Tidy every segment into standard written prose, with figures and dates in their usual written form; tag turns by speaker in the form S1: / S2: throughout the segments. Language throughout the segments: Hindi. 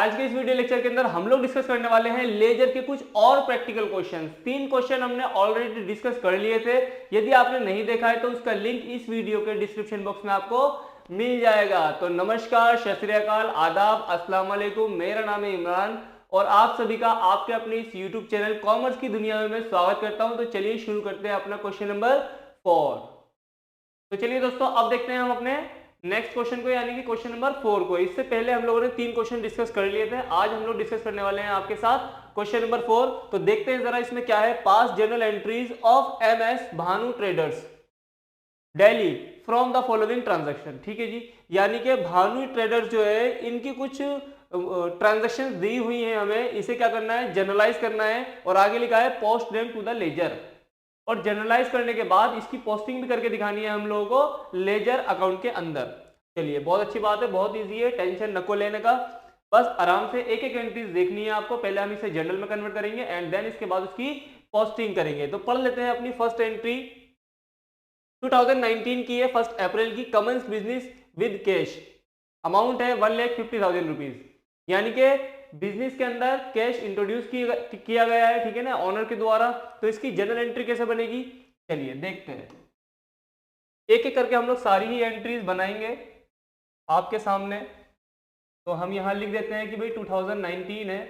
S1: आज के इस वीडियो लेक्चर के अंदर हम लोग डिस्कस करने वाले हैं लेजर के कुछ और प्रैक्टिकल क्वेश्चंस। 3 क्वेश्चन हमने ऑलरेडी डिस्कस कर लिए थे। यदि आपने नहीं देखा है तो उसका लिंक इस वीडियो के डिस्क्रिप्शन बॉक्स में आपको मिल जाएगा। तो नमस्कार, सत श्री अकाल, आदाब, अस्सलाम वालेकुम। मेरा नाम है इमरान और आप सभी का आपके अपने इस यूट्यूब चैनल कॉमर्स की दुनिया में मैं स्वागत करता हूं। तो चलिए शुरू करते हैं अपना क्वेश्चन नंबर 4। तो चलिए दोस्तों, अब देखते हैं हम अपने नेक्स्ट क्वेश्चन को, यानी कि क्वेश्चन नंबर 4 को। इससे पहले हम लोगों ने 3 क्वेश्चन डिस्कस कर लिए थे। आज हम लोग डिस्कस करने वाले हैं आपके साथ क्वेश्चन नंबर 4। तो देखते हैं जरा इसमें क्या है। पास journal entries of MS Bhanu traders Delhi from the following transaction. ठीक है जी, यानी कि भानु ट्रेडर्स जो है इनकी कुछ ट्रांजैक्शन दी हुई है, हमें इसे क्या करना है, जर्नलाइज करना है। और आगे लिखा है post them to the ledger, और जर्नलाइज करने के बाद इसकी पोस्टिंग भी करके दिखानी है हम लोगों को लेजर अकाउंट के अंदर। चलिए, बहुत अच्छी बात है, बहुत इजी है, टेंशन नको लेने का। बस आराम से एक एक एंट्रीज देखनी है आपको। पहले हम इसे जर्नल में कन्वर्ट करेंगे एंड देन इसके बाद उसकी पोस्टिंग करेंगे। तो पढ़ लेते हैं अपनी फर्स्ट एंट्री 2019 की है, 1 अप्रैल की। Commence business with cash, amount है 1,50,000 रुपीज, यानी कि बिजनेस के अंदर कैश इंट्रोड्यूस किया गया है, ठीक है ना, ऑनर के द्वारा। तो इसकी जनरल एंट्री कैसे बनेगी, चलिए देखते हैं। एक एक करके हम लोग सारी ही एंट्रीज बनाएंगे आपके सामने। तो हम यहां लिख देते हैं कि भाई 2019 है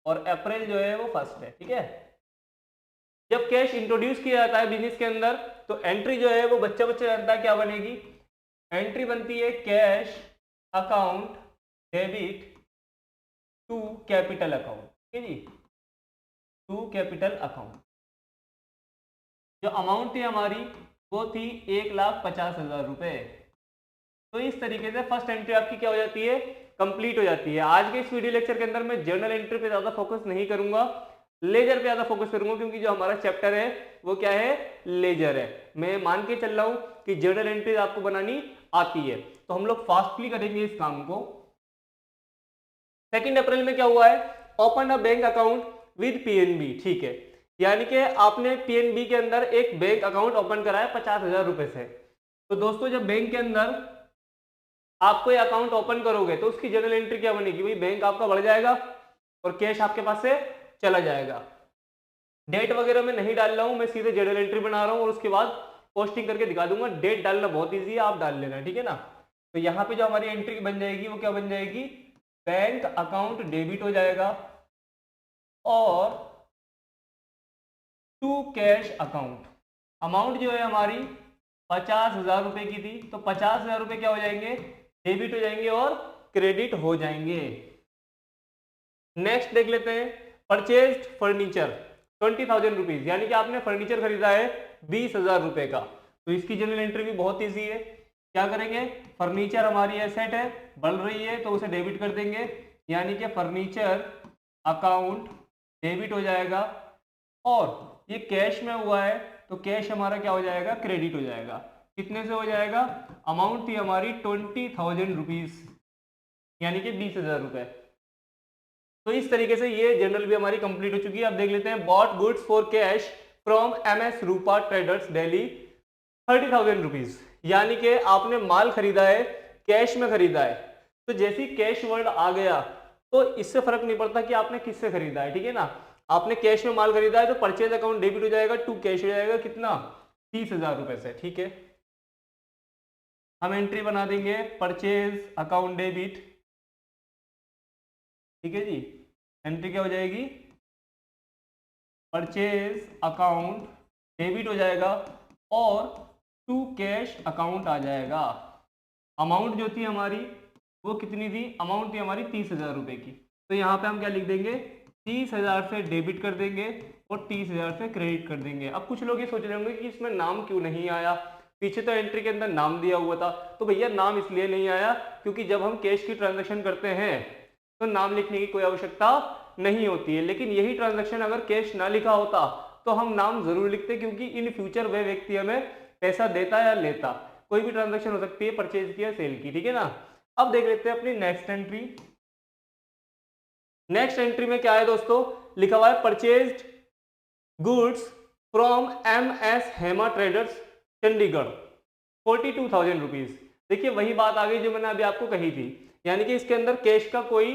S1: और अप्रैल जो है वो 1 है, ठीक है। जब कैश इंट्रोड्यूस किया जाता है बिजनेस के अंदर तो एंट्री जो है वो बच्चा जानता है क्या बनेगी। एंट्री बनती है cash account debit to capital account, ठीक है जी, टू कैपिटल अकाउंट। जो अमाउंट थी हमारी वो थी 1,50,000 रुपए। तो इस तरीके से फर्स्ट एंट्री आपकी क्या हो जाती है, कंप्लीट हो जाती है। आज के इस वीडियो लेक्चर के अंदर मैं जर्नल एंट्री पे ज्यादा फोकस नहीं करूंगा, लेजर पे ज्यादा फोकस करूंगा, क्योंकि जो हमारा चैप्टर है वो क्या है, लेजर है। मैं मान के चल रहा हूं कि जर्नल एंट्री आपको बनानी आती है, तो हम लोग फास्टली करेंगे इस काम को। 2 अप्रैल में क्या हुआ है, open a bank account with PNB, ठीक है, यानी कि आपने PNB के अंदर एक बैंक अकाउंट ओपन करा है 50,000 रुपए से। तो दोस्तों, जब बैंक के अंदर आप कोई अकाउंट ओपन करोगे तो उसकी जनरल एंट्री क्या बनेगी, भाई बैंक आपका बढ़ जाएगा और कैश आपके पास से चला जाएगा। डेट वगैरह मैं नहीं डाल रहा हूं, मैं सीधे जनरल एंट्री बना रहा हूं और उसके बाद पोस्टिंग करके दिखा दूंगा। डेट डालना बहुत ईजी है, आप डाल लेना, ठीक है ना। तो यहाँ पे जो हमारी एंट्री बन जाएगी वो क्या बन जाएगी, बैंक अकाउंट डेबिट हो जाएगा और टू कैश अकाउंट। अमाउंट जो है हमारी 50,000 रुपए की थी, तो 50,000 रुपए क्या हो जाएंगे, डेबिट हो जाएंगे और क्रेडिट हो जाएंगे। नेक्स्ट देख लेते हैं, परचेज्ड फर्नीचर 20,000 रुपीज, यानी कि आपने फर्नीचर खरीदा है 20,000 रुपए का। तो इसकी जनरल एंट्री भी बहुत ईजी है। क्या करेंगे, फर्नीचर हमारी एसेट है, बढ़ रही है, तो उसे डेबिट कर देंगे, यानी कि फर्नीचर अकाउंट डेबिट हो जाएगा। और ये कैश में हुआ है तो कैश हमारा क्या हो जाएगा, क्रेडिट हो जाएगा। कितने से हो जाएगा, अमाउंट थी हमारी 20,000 रुपीज, यानी कि 20,000 रुपए। तो इस तरीके से ये जनरल भी हमारी कंप्लीट हो चुकी है। अब देख लेते हैं, bought goods for cash from MS Rupa traders Delhi 30,000 rupees, यानी कि आपने माल खरीदा है, कैश में खरीदा है। तो जैसे ही कैश वर्ड आ गया तो इससे फर्क नहीं पड़ता कि आपने किससे खरीदा है, ठीक है ना। आपने कैश में माल खरीदा है तो परचेज अकाउंट डेबिट हो जाएगा, टू कैश हो जाएगा, कितना, 30,000 रुपए से, ठीक है। हम एंट्री बना देंगे परचेज अकाउंट डेबिट, ठीक है जी। एंट्री क्या हो जाएगी, परचेज अकाउंट डेबिट हो जाएगा और टू कैश अकाउंट आ जाएगा। अमाउंट जो थी हमारी वो कितनी थी, अमाउंट थी हमारी 30,000 रुपए की। तो यहाँ पे हम क्या लिख देंगे, 30,000 से डेबिट कर देंगे और 30,000 से क्रेडिट कर देंगे। अब कुछ लोग ये सोच रहे होंगे कि इसमें नाम क्यों नहीं आया, पीछे तो एंट्री के अंदर नाम दिया हुआ था। तो भैया नाम इसलिए नहीं आया क्योंकि जब हम कैश की ट्रांजैक्शन करते हैं तो नाम लिखने की कोई आवश्यकता नहीं होती है। लेकिन यही ट्रांजैक्शन अगर कैश ना लिखा होता तो हम नाम जरूर लिखते, क्योंकि इन फ्यूचर वह व्यक्ति हमें पैसा देता या लेता, कोई भी ट्रांजैक्शन हो सकती है, परचेज की या सेल की, ठीक है ना। अब देख लेते हैं अपनी नेक्स्ट एंट्री। नेक्स्ट एंट्री में क्या है दोस्तों, लिखा हुआ है purchased goods from MS Hema traders Chandigarh 42,000 rupees. देखिए वही बात आ गई जो मैंने अभी आपको कही थी, यानी कि इसके अंदर कैश का कोई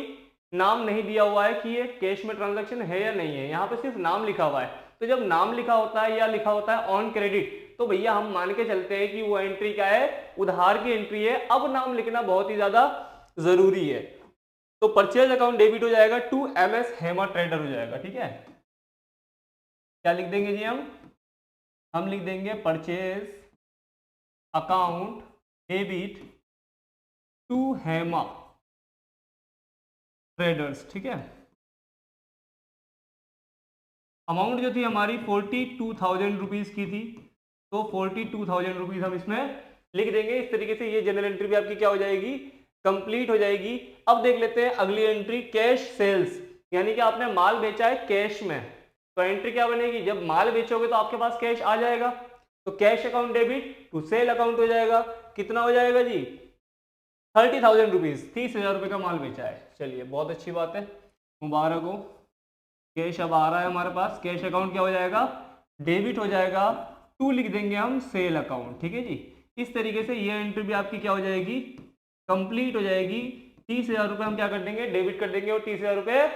S1: नाम नहीं दिया हुआ है कि ये कैश में ट्रांजैक्शन है या नहीं है, यहाँ पे सिर्फ नाम लिखा हुआ है। तो जब नाम लिखा होता है या लिखा होता है ऑन क्रेडिट, तो भैया हम मान के चलते हैं कि वो एंट्री क्या है, उधार की एंट्री है। अब नाम लिखना बहुत ही ज्यादा जरूरी है। तो परचेज अकाउंट डेबिट हो जाएगा टू MS हेमा ट्रेडर हो जाएगा। ठीक है, क्या लिख देंगे जी हम लिख देंगे purchase account debit to Hema traders. ठीक है, अमाउंट जो थी हमारी 42,000 रुपीज की थी, तो 42,000 रुपीज हम इसमें लिख देंगे। इस तरीके से ये जनरल एंट्री भी आपकी क्या हो जाएगी, कंप्लीट हो जाएगी। अब देख लेते हैं अगली एंट्री, कैश सेल्स, यानी कि आपने माल बेचा है कैश में, तो एंट्री क्या बनेगी, जब माल बेचोगे तो आपके पास कैश आ जाएगा, तो cash account debit to sale account हो जाएगा। कितना हो जाएगा जी, 30,000 रुपीज, 30,000 रुपये का माल बेचा है। चलिए बहुत अच्छी बात है, मुबारक हो। कैश अब आ रहा है हमारे पास, कैश अकाउंट क्या हो जाएगा, डेबिट हो जाएगा, टू लिख देंगे हम सेल अकाउंट। ठीक है जी, इस तरीके से ये एंट्री भी आपकी क्या हो जाएगी, कंप्लीट हो जाएगी। 30,000 रुपये हम क्या कर देंगे, डेबिट कर देंगे, और 30,000 रुपये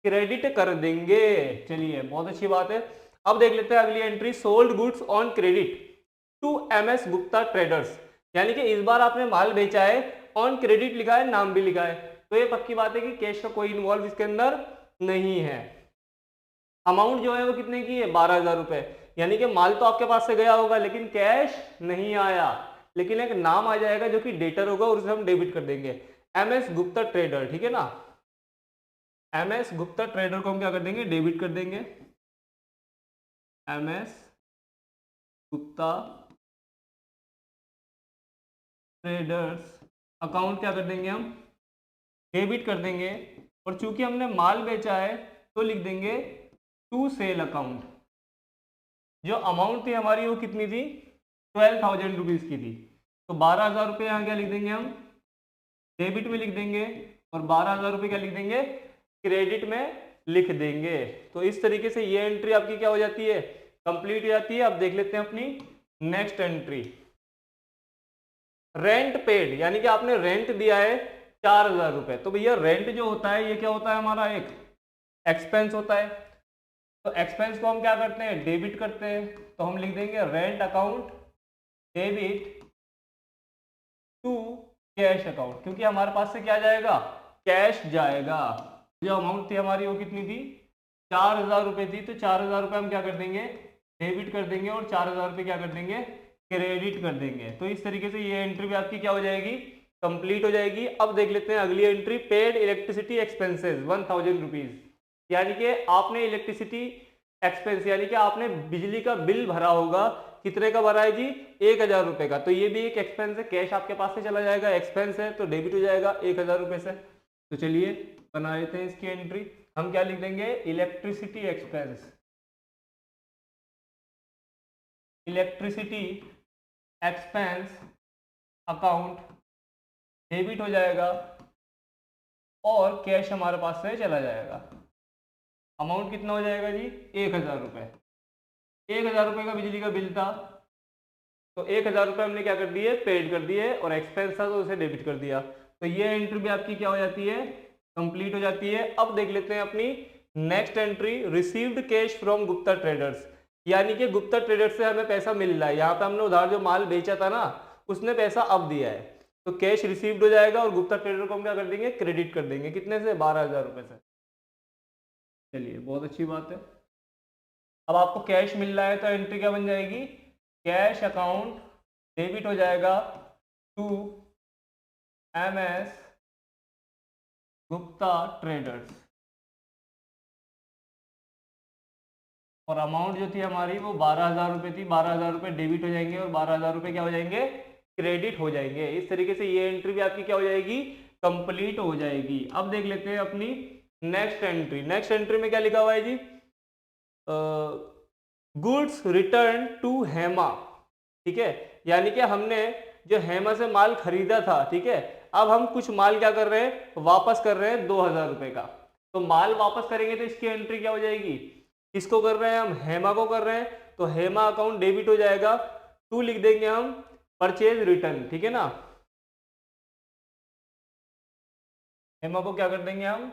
S1: क्रेडिट कर देंगे। चलिए बहुत अच्छी बात है। अब देख लेते हैं अगली entry, sold goods on credit to MS Gupta traders, यानी कि इस बार आपने माल बेचा है, ऑन क्रेडिट लिखा है, नाम भी लिखा है, तो ये पक्की बात है कि कैश का कोई इन्वॉल्व इसके अंदर नहीं है। अमाउंट जो है वो कितने की है, 12,000 रुपए, यानी कि माल तो आपके पास से गया होगा लेकिन कैश नहीं आया, लेकिन एक नाम आ जाएगा जो कि डेटर होगा और उसे हम डेबिट कर देंगे, MS गुप्ता ट्रेडर। ठीक है ना, MS गुप्ता ट्रेडर को हम क्या कर देंगे, डेबिट कर देंगे। MS गुप्ता ट्रेडर्स अकाउंट क्या कर देंगे हम, डेबिट कर देंगे, और चूंकि हमने माल बेचा है तो लिख देंगे टू सेल अकाउंट। जो अमाउंट थी हमारी वो कितनी थी, 12,000 रुपीज की थी, तो 12,000 रुपये यहाँ क्या लिख देंगे हम, डेबिट में लिख देंगे, और 12,000 रुपये क्या लिख देंगे, क्रेडिट में लिख देंगे। तो इस तरीके से ये एंट्री आपकी क्या हो जाती है, कंप्लीट हो जाती है। अब देख लेते हैं अपनी नेक्स्ट एंट्री, रेंट पेड, यानी कि आपने रेंट दिया है 4,000 रुपये। तो भैया रेंट जो होता है ये क्या होता है, हमारा एक एक्सपेंस होता है, तो एक्सपेंस को हम क्या करते हैं, डेबिट करते हैं, तो हम लिख देंगे rent account debit to cash account, क्योंकि हमारे पास से क्या जाएगा, कैश जाएगा। जो अमाउंट थी हमारी वो कितनी थी, 4,000 रुपये थी, तो 4,000 रुपये हम क्या कर देंगे, डेबिट कर देंगे, और 4,000 रुपये क्या कर देंगे, क्रेडिट कर देंगे। तो इस तरीके से ये एंट्री भी आपकी क्या हो जाएगी, कंप्लीट हो जाएगी। अब देख लेते हैं अगली entry, paid electricity expenses 1,000 rupees, यानी कि आपने इलेक्ट्रिसिटी एक्सपेंस, यानी कि आपने बिजली का बिल भरा होगा, कितने का भरा है जी, 1,000 रुपये का, तो ये भी एक एक्सपेंस है, कैश आपके पास से चला जाएगा, एक्सपेंस है तो डेबिट हो जाएगा 1,000 रुपये से। तो चलिए बना लेते हैं इसकी एंट्री, हम क्या लिख देंगे, electricity expense, electricity expense account debit हो जाएगा, और कैश हमारे पास से चला जाएगा। अमाउंट कितना हो जाएगा जी, 1,000 रुपये, 1,000 रुपये का बिजली का बिल था, तो 1,000 रुपये हमने क्या कर दिए, पेड कर दिए, और एक्सपेंस था तो उसे डेबिट कर दिया। तो ये एंट्री भी आपकी क्या हो जाती है, कंप्लीट हो जाती है। अब देख लेते हैं अपनी next entry, received cash from Gupta traders, यानी कि गुप्ता ट्रेडर्स से हमें पैसा मिल रहा है, यहाँ पे हमने उधार जो माल बेचा था ना, उसने पैसा अब दिया है, तो कैश रिसीव्ड हो जाएगा, और गुप्ता ट्रेडर को हम क्या कर देंगे, क्रेडिट कर देंगे, कितने से, 12,000 रुपये से। चलिए बहुत अच्छी बात है। अब आपको कैश मिल रहा है तो एंट्री क्या बन जाएगी, कैश अकाउंट डेबिट हो जाएगा टू MS गुप्ता ट्रेडर्स, और अमाउंट जो थी हमारी वो 12,000 रुपये थी, 12,000 रुपये डेबिट हो जाएंगे, और 12,000 रुपये क्या हो जाएंगे, क्रेडिट हो जाएंगे। इस तरीके से ये एंट्री भी आपकी क्या हो जाएगी, कंप्लीट हो जाएगी। अब देख लेते हैं अपनी नेक्स्ट एंट्री, नेक्स्ट एंट्री में क्या लिखा हुआ है जी, गुड्स रिटर्न टू हेमा, ठीक है, यानी कि हमने जो हेमा से माल खरीदा था, ठीक है, अब हम कुछ माल क्या कर रहे हैं, वापस कर रहे हैं 2,000 रुपये का, तो माल वापस करेंगे तो इसकी एंट्री क्या हो जाएगी, किसको कर रहे हैं हम, हेमा को कर रहे हैं, तो हेमा अकाउंट डेबिट हो जाएगा, टू लिख देंगे हम परचेज रिटर्न, ठीक है ना, हेमा को क्या कर देंगे हम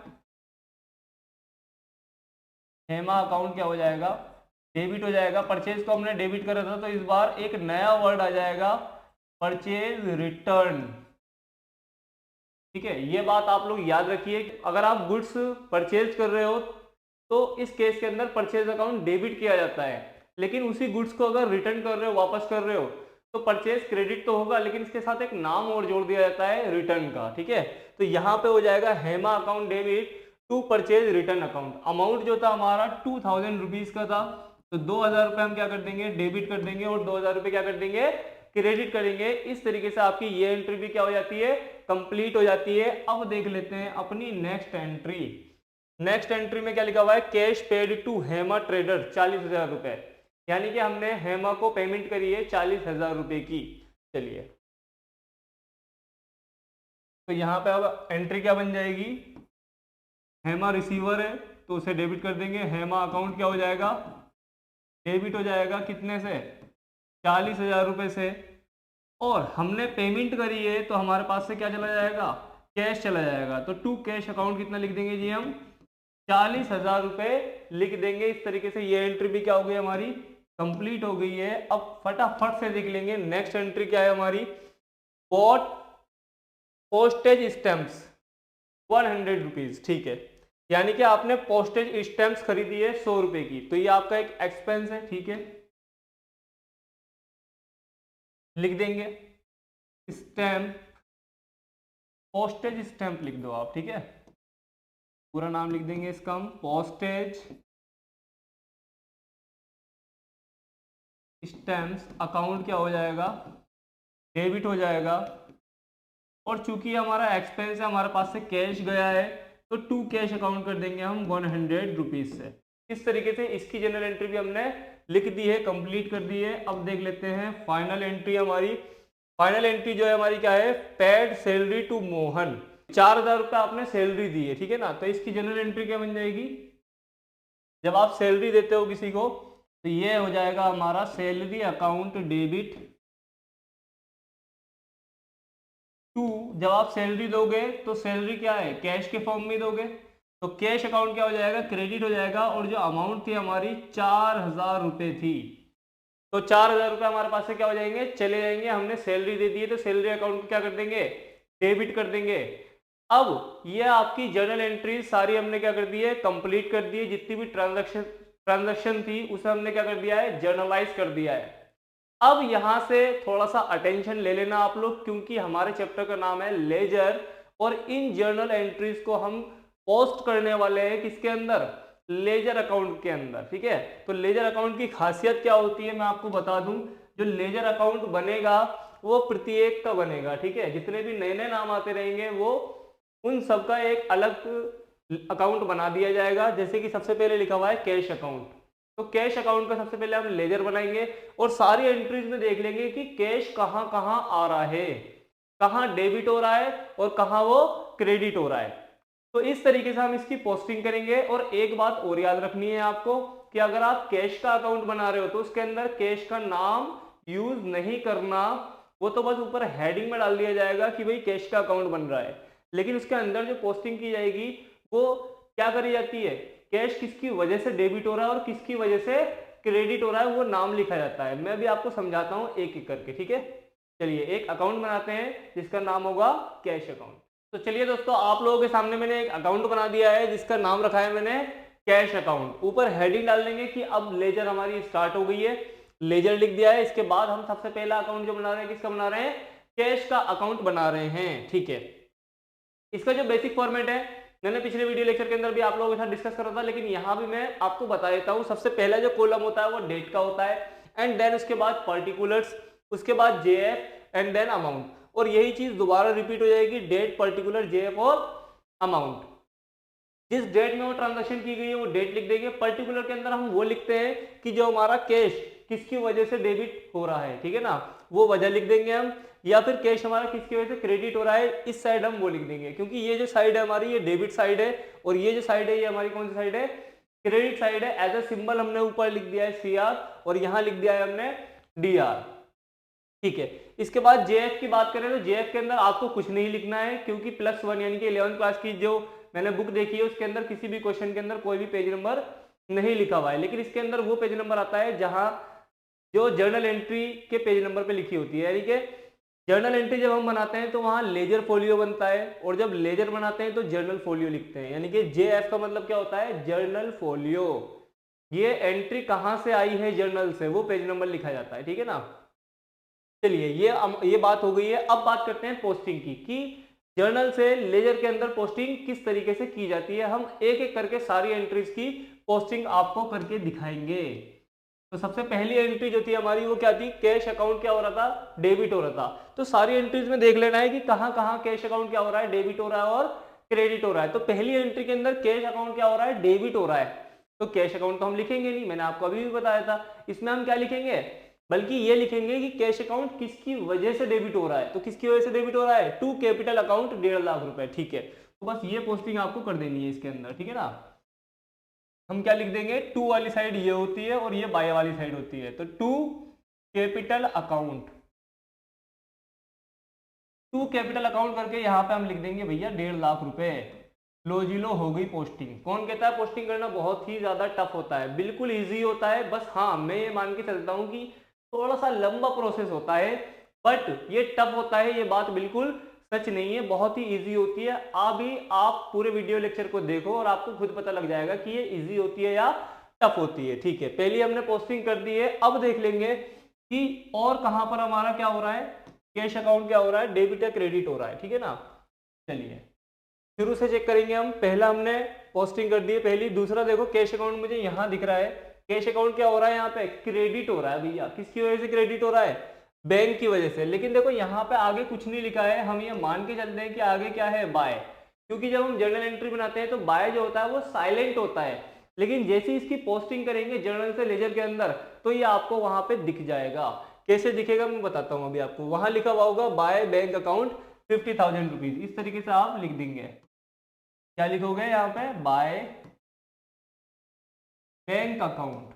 S1: हेमा अकाउंट क्या हो जाएगा, डेबिट हो जाएगा। परचेज को हमने डेबिट करा था, तो इस बार एक नया वर्ड आ जाएगा, परचेज रिटर्न। ठीक है, ये बात आप लोग याद रखिए। अगर आप गुड्स परचेज कर रहे हो तो इस केस के अंदर परचेज अकाउंट डेबिट किया जाता है, लेकिन उसी गुड्स को अगर रिटर्न कर रहे हो, वापस कर रहे हो, तो परचेज क्रेडिट तो होगा, लेकिन इसके साथ एक नाम और जोड़ दिया जाता है रिटर्न का। ठीक है, तो यहाँ पे हो जाएगा Hema account debit to purchase return account. Amount जो था हमारा 2000 रुपीज का था, तो 2000 रुपये हम क्या कर देंगे, डेबिट कर देंगे, और 2000 रुपये क्या कर देंगे, क्रेडिट करेंगे। इस तरीके से आपकी ये एंट्री भी क्या हो जाती है, कंप्लीट हो जाती है। अब देख लेते हैं अपनी नेक्स्ट एंट्री। नेक्स्ट एंट्री में क्या लिखा हुआ है, cash paid to Hema trader 40,000 रुपए, यानी कि हमने हेमा को पेमेंट करी है 40,000 रुपए की। चलिए, तो यहाँ पे अब एंट्री क्या बन जाएगी, हेमा रिसीवर है तो उसे डेबिट कर देंगे। हेमा अकाउंट क्या हो जाएगा, डेबिट हो जाएगा, कितने से, 40,000 रुपए से। और हमने पेमेंट करी है तो हमारे पास से क्या चला जाएगा, कैश चला जाएगा। तो टू कैश अकाउंट कितना लिख देंगे जी, हम 40,000 रुपए लिख देंगे। इस तरीके से ये एंट्री भी क्या हो गई, हमारी कंप्लीट हो गई है। अब फटाफट से देख लेंगे नेक्स्ट एंट्री क्या है हमारी, बॉट पोस्टेज स्टैंप्स 100 रुपीज। ठीक है, यानी कि आपने पोस्टेज स्टैंप्स खरीदी है 100 रुपए की, तो ये आपका एक एक्सपेंस है। ठीक है, लिख देंगे स्टैंप, पोस्टेज स्टैंप लिख दो आप। ठीक है, पूरा नाम लिख देंगे इसका हम, पोस्टेज स्टैम्प्स। अकाउंट क्या हो जाएगा, डेबिट हो जाएगा। और चूंकि हमारा एक्सपेंस है, हमारे पास से कैश गया है, तो टू कैश अकाउंट कर देंगे हम 100 रुपीज से। इस तरीके से इसकी जनरल एंट्री भी हमने लिख दी है, कंप्लीट कर दी है। अब देख लेते हैं फाइनल एंट्री हमारी। फाइनल एंट्री जो है हमारी क्या है, पेड सैलरी टू मोहन, 4,000 रुपये आपने सैलरी दी है। ठीक है ना, तो इसकी जनरल एंट्री क्या बन जाएगी, जब आप सैलरी देते हो किसी को, तो ये हो जाएगा हमारा सैलरी अकाउंट डेबिट टू, जब आप सैलरी दोगे तो सैलरी क्या है, कैश के फॉर्म में दोगे, तो कैश अकाउंट क्या हो जाएगा, क्रेडिट हो जाएगा। और जो अमाउंट थी हमारी 4,000 रुपये थी, तो 4,000 रुपये हमारे पास से क्या हो जाएंगे, चले जाएंगे। हमने सैलरी दे दी है तो सैलरी अकाउंट को क्या कर देंगे, डेबिट कर देंगे। अब ये आपकी जर्नल एंट्री सारी हमने क्या कर दी है, कंप्लीट कर दी है। जितनी भी ट्रांजैक्शन थी उसे हमने क्या कर दिया है, जर्नलाइज कर दिया है। अब यहां से थोड़ा सा अटेंशन ले लेना आप लोग, क्योंकि हमारे चैप्टर का नाम है लेजर, और इन जर्नल एंट्रीज को हम पोस्ट करने वाले हैं किसके अंदर, लेजर अकाउंट के अंदर। ठीक है, तो लेजर अकाउंट की खासियत क्या होती है मैं आपको बता दूं। जो लेजर अकाउंट बनेगा वो प्रत्येक का बनेगा। ठीक है, जितने भी नए नए नाम आते रहेंगे वो उन सबका एक अलग अकाउंट बना दिया जाएगा। जैसे कि सबसे पहले लिखा हुआ है कैश अकाउंट, तो कैश अकाउंट का सबसे पहले हम लेजर बनाएंगे और सारी एंट्रीज में देख लेंगे कि कैश कहाँ कहाँ आ रहा है, कहाँ डेबिट हो रहा है और कहाँ वो क्रेडिट हो रहा है। तो इस तरीके से हम इसकी पोस्टिंग करेंगे। और एक बात और याद रखनी है आपको कि अगर आप कैश का अकाउंट बना रहे हो तो उसके अंदर कैश का नाम यूज नहीं करना, वो तो बस ऊपर हेडिंग में डाल दिया जाएगा कि भाई कैश का अकाउंट बन रहा है, लेकिन उसके अंदर जो पोस्टिंग की जाएगी वो क्या करी जाती है, कैश किसकी वजह से डेबिट हो रहा है और किसकी वजह से क्रेडिट हो रहा है वो नाम लिखा जाता है। मैं भी आपको समझाता हूँ एक एक करके। ठीक है, चलिए एक अकाउंट बनाते हैं जिसका नाम होगा कैश अकाउंट। तो चलिए दोस्तों, आप लोगों के सामने मैंने एक अकाउंट बना दिया है जिसका नाम रखा है मैंने कैश अकाउंट। ऊपर हेडिंग डाल देंगे कि अब लेजर हमारी स्टार्ट हो गई है, लेजर लिख दिया है। इसके बाद हम सबसे पहला अकाउंट जो बना रहे हैं किसका बना रहे हैं, कैश का अकाउंट बना रहे हैं। ठीक है, इसका जो बेसिक फॉर्मेट है मैंने पिछले वीडियो लेक्चर के अंदर भी आप लोगों के साथ डिस्कस करा था, लेकिन यहाँ भी मैं आपको बता देता हूँ। सबसे पहला जो कॉलम होता है वो डेट का होता है, एंड देन उसके बाद पर्टिकुलर्स, उसके बाद जेएफ एंड देन अमाउंट। और यही चीज दोबारा रिपीट हो जाएगी, डेट, पर्टिकुलर, जेएफ और अमाउंट। जिस डेट में वो ट्रांजैक्शन की गई है वो डेट लिख देंगे। पर्टिकुलर के अंदर हम वो लिखते हैं कि जो हमारा कैश किसकी वजह से डेबिट हो रहा है, ठीक है ना, वो वजह लिख देंगे हम। या फिर कैश हमारा किसकी वजह से क्रेडिट हो रहा है, इस साइड हम वो लिख देंगे, क्योंकि ये जो साइड है हमारी ये डेबिट साइड है और ये जो साइड है ये हमारी कौन सी साइड है, क्रेडिट साइड है। एज अ सिंबल हमने ऊपर लिख दिया है सीआर और यहाँ लिख दिया है हमने डीआर। ठीक है, इसके बाद जेएफ की बात करें तो जेएफ के अंदर आपको कुछ नहीं लिखना है, क्योंकि +1 यानी कि 11th क्लास की जो मैंने बुक देखी है उसके अंदर किसी भी क्वेश्चन के अंदर कोई भी पेज नंबर नहीं लिखा हुआ है, लेकिन इसके अंदर वो पेज नंबर आता है जहां जो जर्नल एंट्री के पेज नंबर पे लिखी होती है। यानी कि जर्नल एंट्री जब हम बनाते हैं तो वहां लेजर फोलियो बनता है, और जब लेजर बनाते हैं तो जर्नल फोलियो लिखते हैं। यानी कि JF का मतलब क्या होता है, जर्नल फोलियो। ये एंट्री कहां से आई है जर्नल से, वो पेज नंबर लिखा जाता है, ठीक है ना। चलिए ये बात हो गई है। अब बात करते हैं पोस्टिंग की, कि जर्नल से लेजर के अंदर पोस्टिंग किस तरीके से की जाती है। हम एक एक करके सारी एंट्रीज की पोस्टिंग आपको करके दिखाएंगे। तो सबसे पहली एंट्री जो थी हमारी वो क्या थी, कैश अकाउंट क्या हो रहा था, डेबिट हो रहा था। तो सारी एंट्रीज में देख लेना है कि कहां कहां कैश अकाउंट क्या हो रहा है, डेबिट हो रहा है और क्रेडिट हो रहा है। तो पहली एंट्री के अंदर कैश अकाउंट क्या हो रहा है, डेबिट हो रहा है। तो कैश अकाउंट तो हम लिखेंगे नहीं, मैंने आपको अभी भी बताया था। इसमें हम क्या लिखेंगे, बल्कि ये लिखेंगे कि कैश अकाउंट किसकी वजह से डेबिट हो रहा है। तो किसकी वजह से डेबिट हो रहा है, टू कैपिटल अकाउंट 1.5 लाख रुपए, ठीक है। तो बस ये पोस्टिंग आपको कर देनी है इसके अंदर, ठीक है ना। हम क्या लिख देंगे, टू वाली साइड ये होती है और ये बाय वाली साइड होती है। तो to capital account, to capital account करके यहाँ पे हम लिख देंगे भैया 1.5 लाख रुपए। लो जी लो, हो गई पोस्टिंग। कौन कहता है पोस्टिंग करना बहुत ही ज्यादा टफ होता है, बिल्कुल इजी होता है। बस हाँ, मैं ये मान के चलता हूँ कि थोड़ा सा लंबा प्रोसेस होता है, बट ये टफ होता है, ये बात बिल्कुल सच नहीं है, बहुत ही इजी होती है। अभी आप पूरे वीडियो लेक्चर को देखो और आपको खुद पता लग जाएगा कि ये इजी होती है या टफ होती है, ठीक है। पहले हमने पोस्टिंग कर दी है, अब देख लेंगे कि और कहां पर हमारा क्या हो रहा है, कैश अकाउंट क्या हो रहा है, डेबिट या क्रेडिट हो रहा है, ठीक है ना। चलिए शुरू से चेक करेंगे हम। पहला हमने पोस्टिंग कर दी है पहली। दूसरा देखो, कैश अकाउंट मुझे यहाँ दिख रहा है, कैश अकाउंट क्या हो रहा है, यहाँ पे क्रेडिट हो रहा है भैया। किसकी वजह से क्रेडिट हो रहा है, बैंक की वजह से। लेकिन देखो यहाँ पे आगे कुछ नहीं लिखा है, हम ये मान के चलते हैं कि आगे क्या है, बाय। क्योंकि जब हम जर्नल एंट्री बनाते हैं तो बाय जो होता है वो साइलेंट होता है, लेकिन जैसे ही इसकी पोस्टिंग करेंगे जर्नल से लेजर के अंदर तो ये आपको वहां पे दिख जाएगा। कैसे दिखेगा मैं बताता हूँ अभी आपको। वहां लिखा हुआ होगा बाय बैंक अकाउंट 50,000 रुपीज, इस तरीके से आप लिख देंगे। क्या लिखोगे यहाँ पे, बाय बैंक अकाउंट,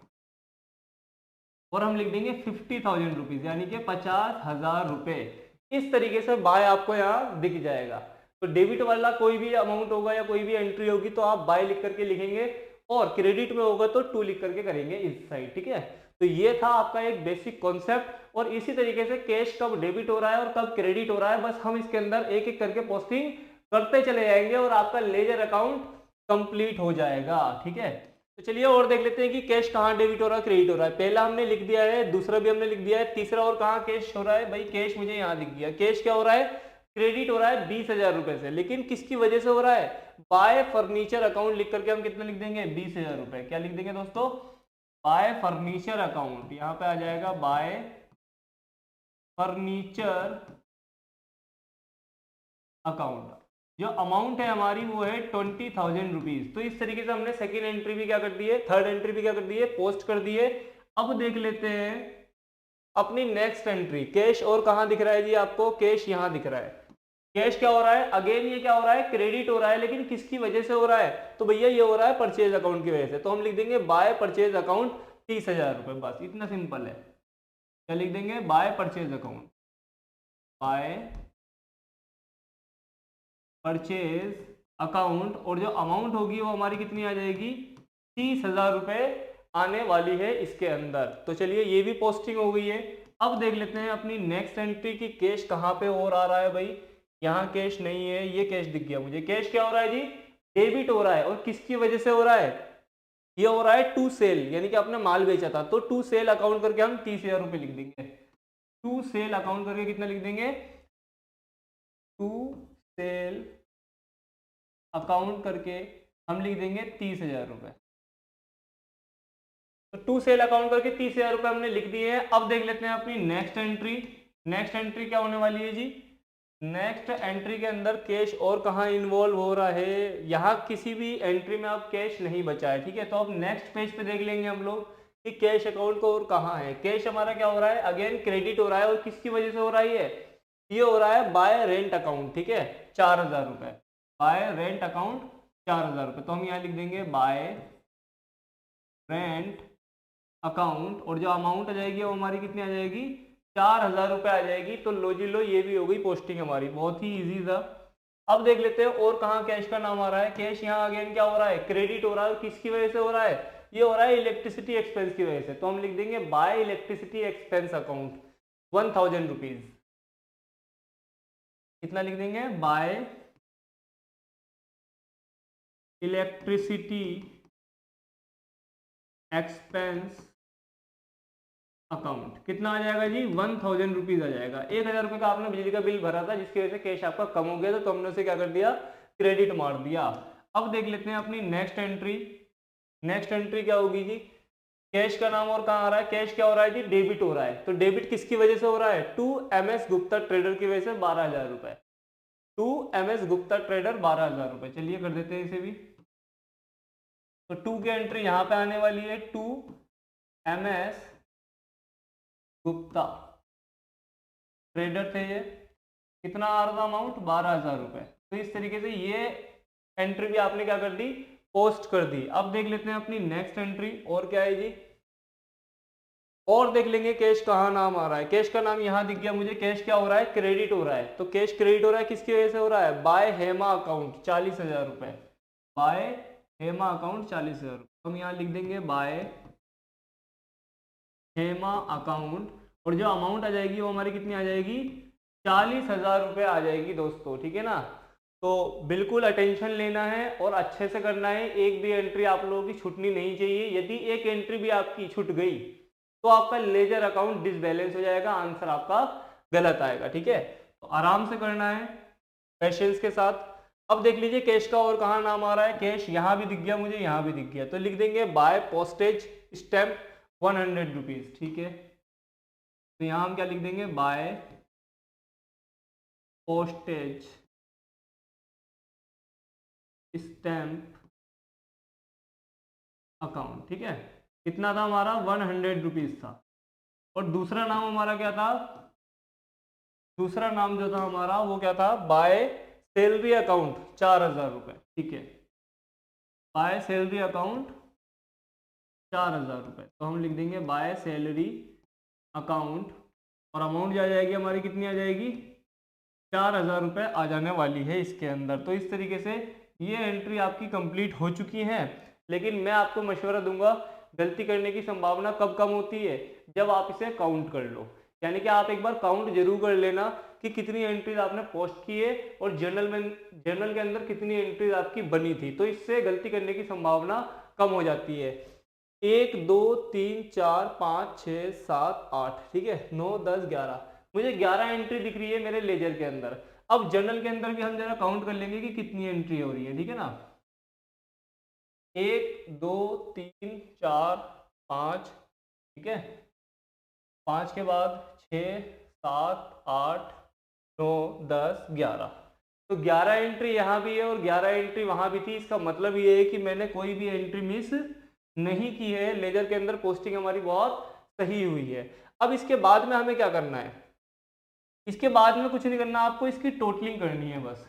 S1: और हम लिख देंगे 50,000 रुपीज, यानी कि 50,000 रुपए। इस तरीके से बाय आपको यहाँ दिख जाएगा। तो डेबिट वाला कोई भी अमाउंट होगा या कोई भी एंट्री होगी तो आप बाय लिख करके लिखेंगे, और क्रेडिट में होगा तो टू लिख करके करेंगे इस साइड, ठीक है। तो ये था आपका एक बेसिक कॉन्सेप्ट। और इसी तरीके से कैश कब डेबिट हो रहा है और कब क्रेडिट हो रहा है, बस हम इसके अंदर एक एक करके पोस्टिंग करते चले जाएंगे और आपका लेजर अकाउंट कंप्लीट हो जाएगा, ठीक है। तो चलिए और देख लेते हैं कि कैश कहाँ डेबिट हो रहा है, क्रेडिट हो रहा है। पहला हमने लिख दिया है, दूसरा भी हमने लिख दिया है, तीसरा और कहाँ कैश हो रहा है भाई, कैश मुझे यहाँ दिख गया। कैश क्या हो रहा है, क्रेडिट हो रहा है 20,000 रुपए से, लेकिन किसकी वजह से हो रहा है, बाय फर्नीचर अकाउंट लिख करके हम कितना लिख देंगे, 20,000 रुपए। क्या लिख देंगे दोस्तों, बाय फर्नीचर अकाउंट, यहाँ पे आ जाएगा बाय फर्नीचर अकाउंट। जो अमाउंट है हमारी वो है 20,000 रुपीज। तो इस तरीके से हमने सेकेंड एंट्री भी क्या कर दी है, थर्ड एंट्री भी क्या कर दी है, पोस्ट कर दी है। अब देख लेते हैं अपनी नेक्स्ट एंट्री। कैश और कहाँ दिख रहा है जी आपको, कैश यहाँ दिख रहा है। कैश क्या हो रहा है, अगेन ये क्या हो रहा है, क्रेडिट हो रहा है, लेकिन किसकी वजह से हो रहा है, तो भैया ये हो रहा है परचेज अकाउंट की वजह से। तो हम लिख देंगे बाय परचेज अकाउंट 30,000 रुपए, बस इतना सिंपल है। क्या लिख देंगे, by purchase account, by purchase account, और जो अमाउंट होगी वो हमारी कितनी आ जाएगी, 30,000 रुपए आने वाली है इसके अंदर। तो चलिए ये भी पोस्टिंग हो गई है। अब देख लेते हैं अपनी नेक्स्ट एंट्री की कैश कहाँ पे और आ रहा है भाई। यहाँ कैश नहीं है, ये कैश दिख गया मुझे। कैश क्या हो रहा है जी, डेबिट हो रहा है, और किसकी वजह से हो रहा है, ये हो रहा है टू सेल, यानी कि आपने माल बेचा था। तो टू सेल अकाउंट करके हम 30,000 रुपए लिख देंगे। टू सेल अकाउंट करके कितना लिख देंगे, टू सेल अकाउंट करके हम लिख देंगे 30,000 रुपए। तो टू सेल अकाउंट करके 30,000 रुपए हमने लिख दिए हैं। अब देख लेते हैं अपनी नेक्स्ट एंट्री। नेक्स्ट एंट्री क्या होने वाली है जी, नेक्स्ट एंट्री के अंदर कैश और कहाँ इन्वॉल्व हो रहा है, यहाँ किसी भी एंट्री में अब कैश नहीं बचा है, ठीक है। तो अब नेक्स्ट पेज पे देख लेंगे हम लोग कि कैश अकाउंट को और कहाँ है। कैश हमारा क्या हो रहा है, अगेन क्रेडिट हो रहा है, और किसकी वजह से हो रहा है, ये हो रहा है बाय रेंट अकाउंट, ठीक है, 4,000 रुपए। बाय रेंट अकाउंट 4,000 रुपए। तो हम यहाँ लिख देंगे बाय रेंट अकाउंट, और जो अमाउंट आ जाएगी वो हमारी कितनी आ जाएगी, 4,000 रुपए आ जाएगी। तो लो जी लो, ये भी हो गई पोस्टिंग हमारी, बहुत ही इजी था। अब देख लेते हैं और कहाँ कैश का नाम आ रहा है। कैश यहाँ अगेन क्या हो रहा है, क्रेडिट हो रहा है, और किसकी वजह से हो रहा है, ये हो रहा है इलेक्ट्रिसिटी एक्सपेंस की वजह से, तो हम लिख देंगे bye electricity expense account 1000 rupees. कितना लिख देंगे? Bye electricity expense account. कितना आ जाएगा जी? 1000 रुपीज आ जाएगा। 1000 रुपये का आपने बिजली का बिल भरा था जिसकी वजह से कैश आपका कम हो गया, तो हमने उसे क्या कर दिया? क्रेडिट मार दिया। अब देख लेते हैं अपनी नेक्स्ट एंट्री। नेक्स्ट एंट्री क्या होगी जी? कैश का नाम और कहाँ आ रहा है? कैश क्या हो रहा है जी? डेबिट हो रहा है। तो डेबिट किसकी वजह से हो रहा है? टू MS गुप्ता ट्रेडर की वजह से 12,000 रुपए। टू MS गुप्ता ट्रेडर 12,000 रुपए। चलिए कर देते हैं इसे भी। तो 2 की एंट्री यहाँ पे आने वाली है, टू MS गुप्ता ट्रेडर थे ये। कितना आ रहा था अमाउंट? 12,000 रुपए। तो इस तरीके से ये एंट्री भी आपने क्या कर दी? पोस्ट कर दी। अब देख लेते हैं अपनी नेक्स्ट एंट्री, और क्या है जी? और देख लेंगे कैश कहाँ नाम आ रहा है। कैश का नाम यहाँ दिख गया मुझे। कैश क्या हो रहा है? क्रेडिट हो रहा है। तो कैश क्रेडिट हो रहा है, किसकी वजह से हो रहा है? बाय हेमा अकाउंट 40,000 रुपए। बाय हेमा अकाउंट 40,000 रुपए। हम यहाँ लिख देंगे बाय हेमा अकाउंट, और जो अमाउंट आ जाएगी वो हमारी कितनी आ जाएगी? 40,000 रुपये आ जाएगी दोस्तों, ठीक है ना। तो बिल्कुल अटेंशन लेना है और अच्छे से करना है। एक भी एंट्री आप लोगों की छूटनी नहीं चाहिए। यदि एक एंट्री भी आपकी छूट गई तो आपका लेजर अकाउंट डिसबैलेंस हो जाएगा, आंसर आपका गलत आएगा, ठीक है। तो आराम से करना है, पेशेंस के साथ। अब देख लीजिए कैश का और कहाँ नाम आ रहा है। कैश यहाँ भी दिख गया मुझे, यहाँ भी दिख गया, तो लिख देंगे बाय पोस्टेज स्टैम्प 100 रुपीज, ठीक है। तो यहाँ हम क्या लिख देंगे? बाय पोस्टेज स्टैम्प अकाउंट, ठीक है। कितना था हमारा? 100 रुपीज था। और दूसरा नाम हमारा क्या था? दूसरा नाम जो था हमारा वो क्या था? बाय सैलरी अकाउंट 4,000 रुपये, ठीक है। बाय सैलरी अकाउंट 4,000 रुपये। तो हम लिख देंगे बाय सैलरी अकाउंट, और अमाउंट जो आ जाएगी हमारी कितनी आ जाएगी? 4,000 रुपये आ जाने वाली है इसके अंदर। तो इस तरीके से ये एंट्री आपकी कंप्लीट हो चुकी है। लेकिन मैं आपको मशवरा दूंगा, गलती करने की संभावना कब कम होती है? जब आप इसे काउंट कर लो। यानी कि आप एक बार काउंट जरूर कर लेना कि कितनी एंट्रीज आपने पोस्ट की है और जर्नल के अंदर कितनी एंट्रीज आपकी बनी थी। तो इससे गलती करने की संभावना कम हो जाती है। 1 2 3 4 5 6 7 8, ठीक है, 9 10 11। मुझे 11 एंट्री दिख रही है मेरे लेजर के अंदर। अब जर्नल के अंदर भी हम जरा काउंट कर लेंगे कि कितनी एंट्री हो रही है, ठीक है ना। 1 2 3 4 5, ठीक है। 5 के बाद 6 7 8 9 10 11। तो 11 एंट्री यहाँ भी है और 11 एंट्री वहाँ भी थी। इसका मतलब ये है कि मैंने कोई भी एंट्री मिस नहीं की है। लेजर के अंदर पोस्टिंग हमारी बहुत सही हुई है। अब इसके बाद में हमें क्या करना है? इसके बाद में कुछ नहीं करना, आपको इसकी टोटलिंग करनी है बस।